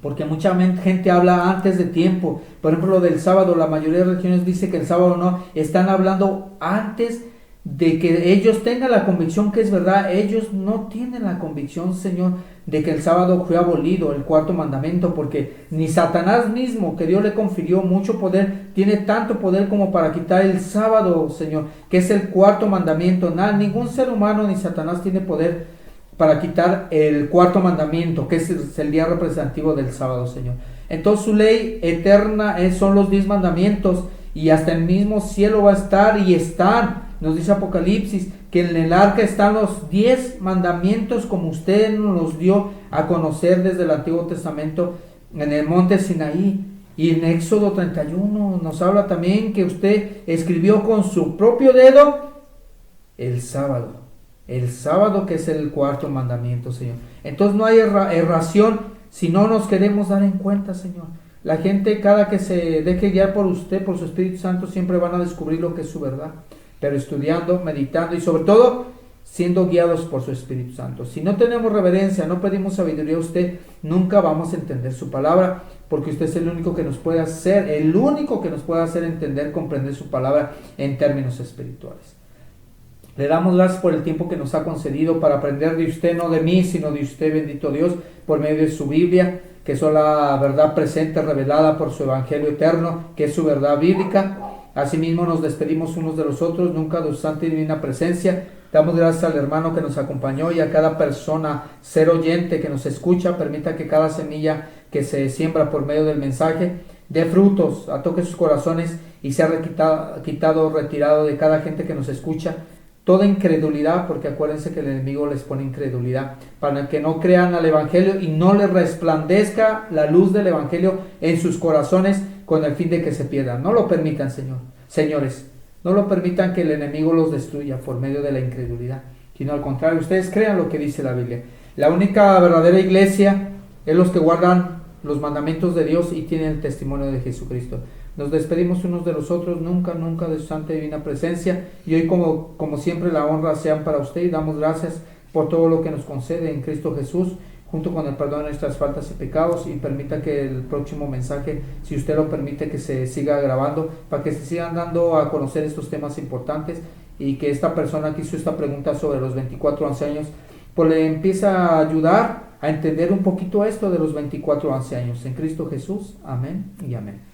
porque mucha gente habla antes de tiempo. Por ejemplo, lo del sábado, la mayoría de religiones dice que el sábado no, están hablando antes de que ellos tengan la convicción que es verdad. Ellos no tienen la convicción, Señor, de que el sábado fue abolido, el cuarto mandamiento, porque ni Satanás mismo, que Dios le confirió mucho poder, tiene tanto poder como para quitar el sábado, Señor, que es el cuarto mandamiento. Ningún ser humano ni Satanás tiene poder para quitar el cuarto mandamiento, que es el día representativo del sábado, Señor. Entonces su ley eterna son los 10 mandamientos, y hasta el mismo cielo va a estar, y están, nos dice Apocalipsis, que en el arca están los 10 mandamientos como usted nos los dio a conocer desde el Antiguo Testamento en el monte Sinaí. Y en Éxodo 31 nos habla también que usted escribió con su propio dedo el sábado. El sábado, que es el cuarto mandamiento, Señor. Entonces no hay erración si no nos queremos dar en cuenta, Señor. La gente, cada que se deje guiar por usted, por su Espíritu Santo, siempre van a descubrir lo que es su verdad. Pero estudiando, meditando y sobre todo siendo guiados por su Espíritu Santo. Si no tenemos reverencia, no pedimos sabiduría a usted, nunca vamos a entender su palabra, porque usted es el único que nos puede hacer, entender, comprender su palabra en términos espirituales. Le damos gracias por el tiempo que nos ha concedido para aprender de usted, no de mí, sino de usted, bendito Dios, por medio de su Biblia, que es la verdad presente revelada por su Evangelio eterno, que es su verdad bíblica. Asimismo nos despedimos unos de los otros, nunca de su santa y divina presencia. Damos gracias al hermano que nos acompañó y a cada persona, ser oyente que nos escucha. Permita que cada semilla que se siembra por medio del mensaje dé frutos, toque sus corazones y sea retirado de cada gente que nos escucha toda incredulidad, porque acuérdense que el enemigo les pone incredulidad, para que no crean al Evangelio y no les resplandezca la luz del Evangelio en sus corazones con el fin de que se pierdan. No lo permitan, señores, no lo permitan que el enemigo los destruya por medio de la incredulidad, sino al contrario, ustedes crean lo que dice la Biblia. La única verdadera iglesia es los que guardan los mandamientos de Dios y tienen el testimonio de Jesucristo. Nos despedimos unos de los otros, nunca de su santa y divina presencia, y hoy como siempre la honra sean para usted, y damos gracias por todo lo que nos concede en Cristo Jesús, junto con el perdón de nuestras faltas y pecados, y permita que el próximo mensaje, si usted lo permite, que se siga grabando, para que se sigan dando a conocer estos temas importantes, y que esta persona que hizo esta pregunta sobre los 24 ancianos, pues le empieza a ayudar a entender un poquito esto de los 24 ancianos en Cristo Jesús. Amén y amén.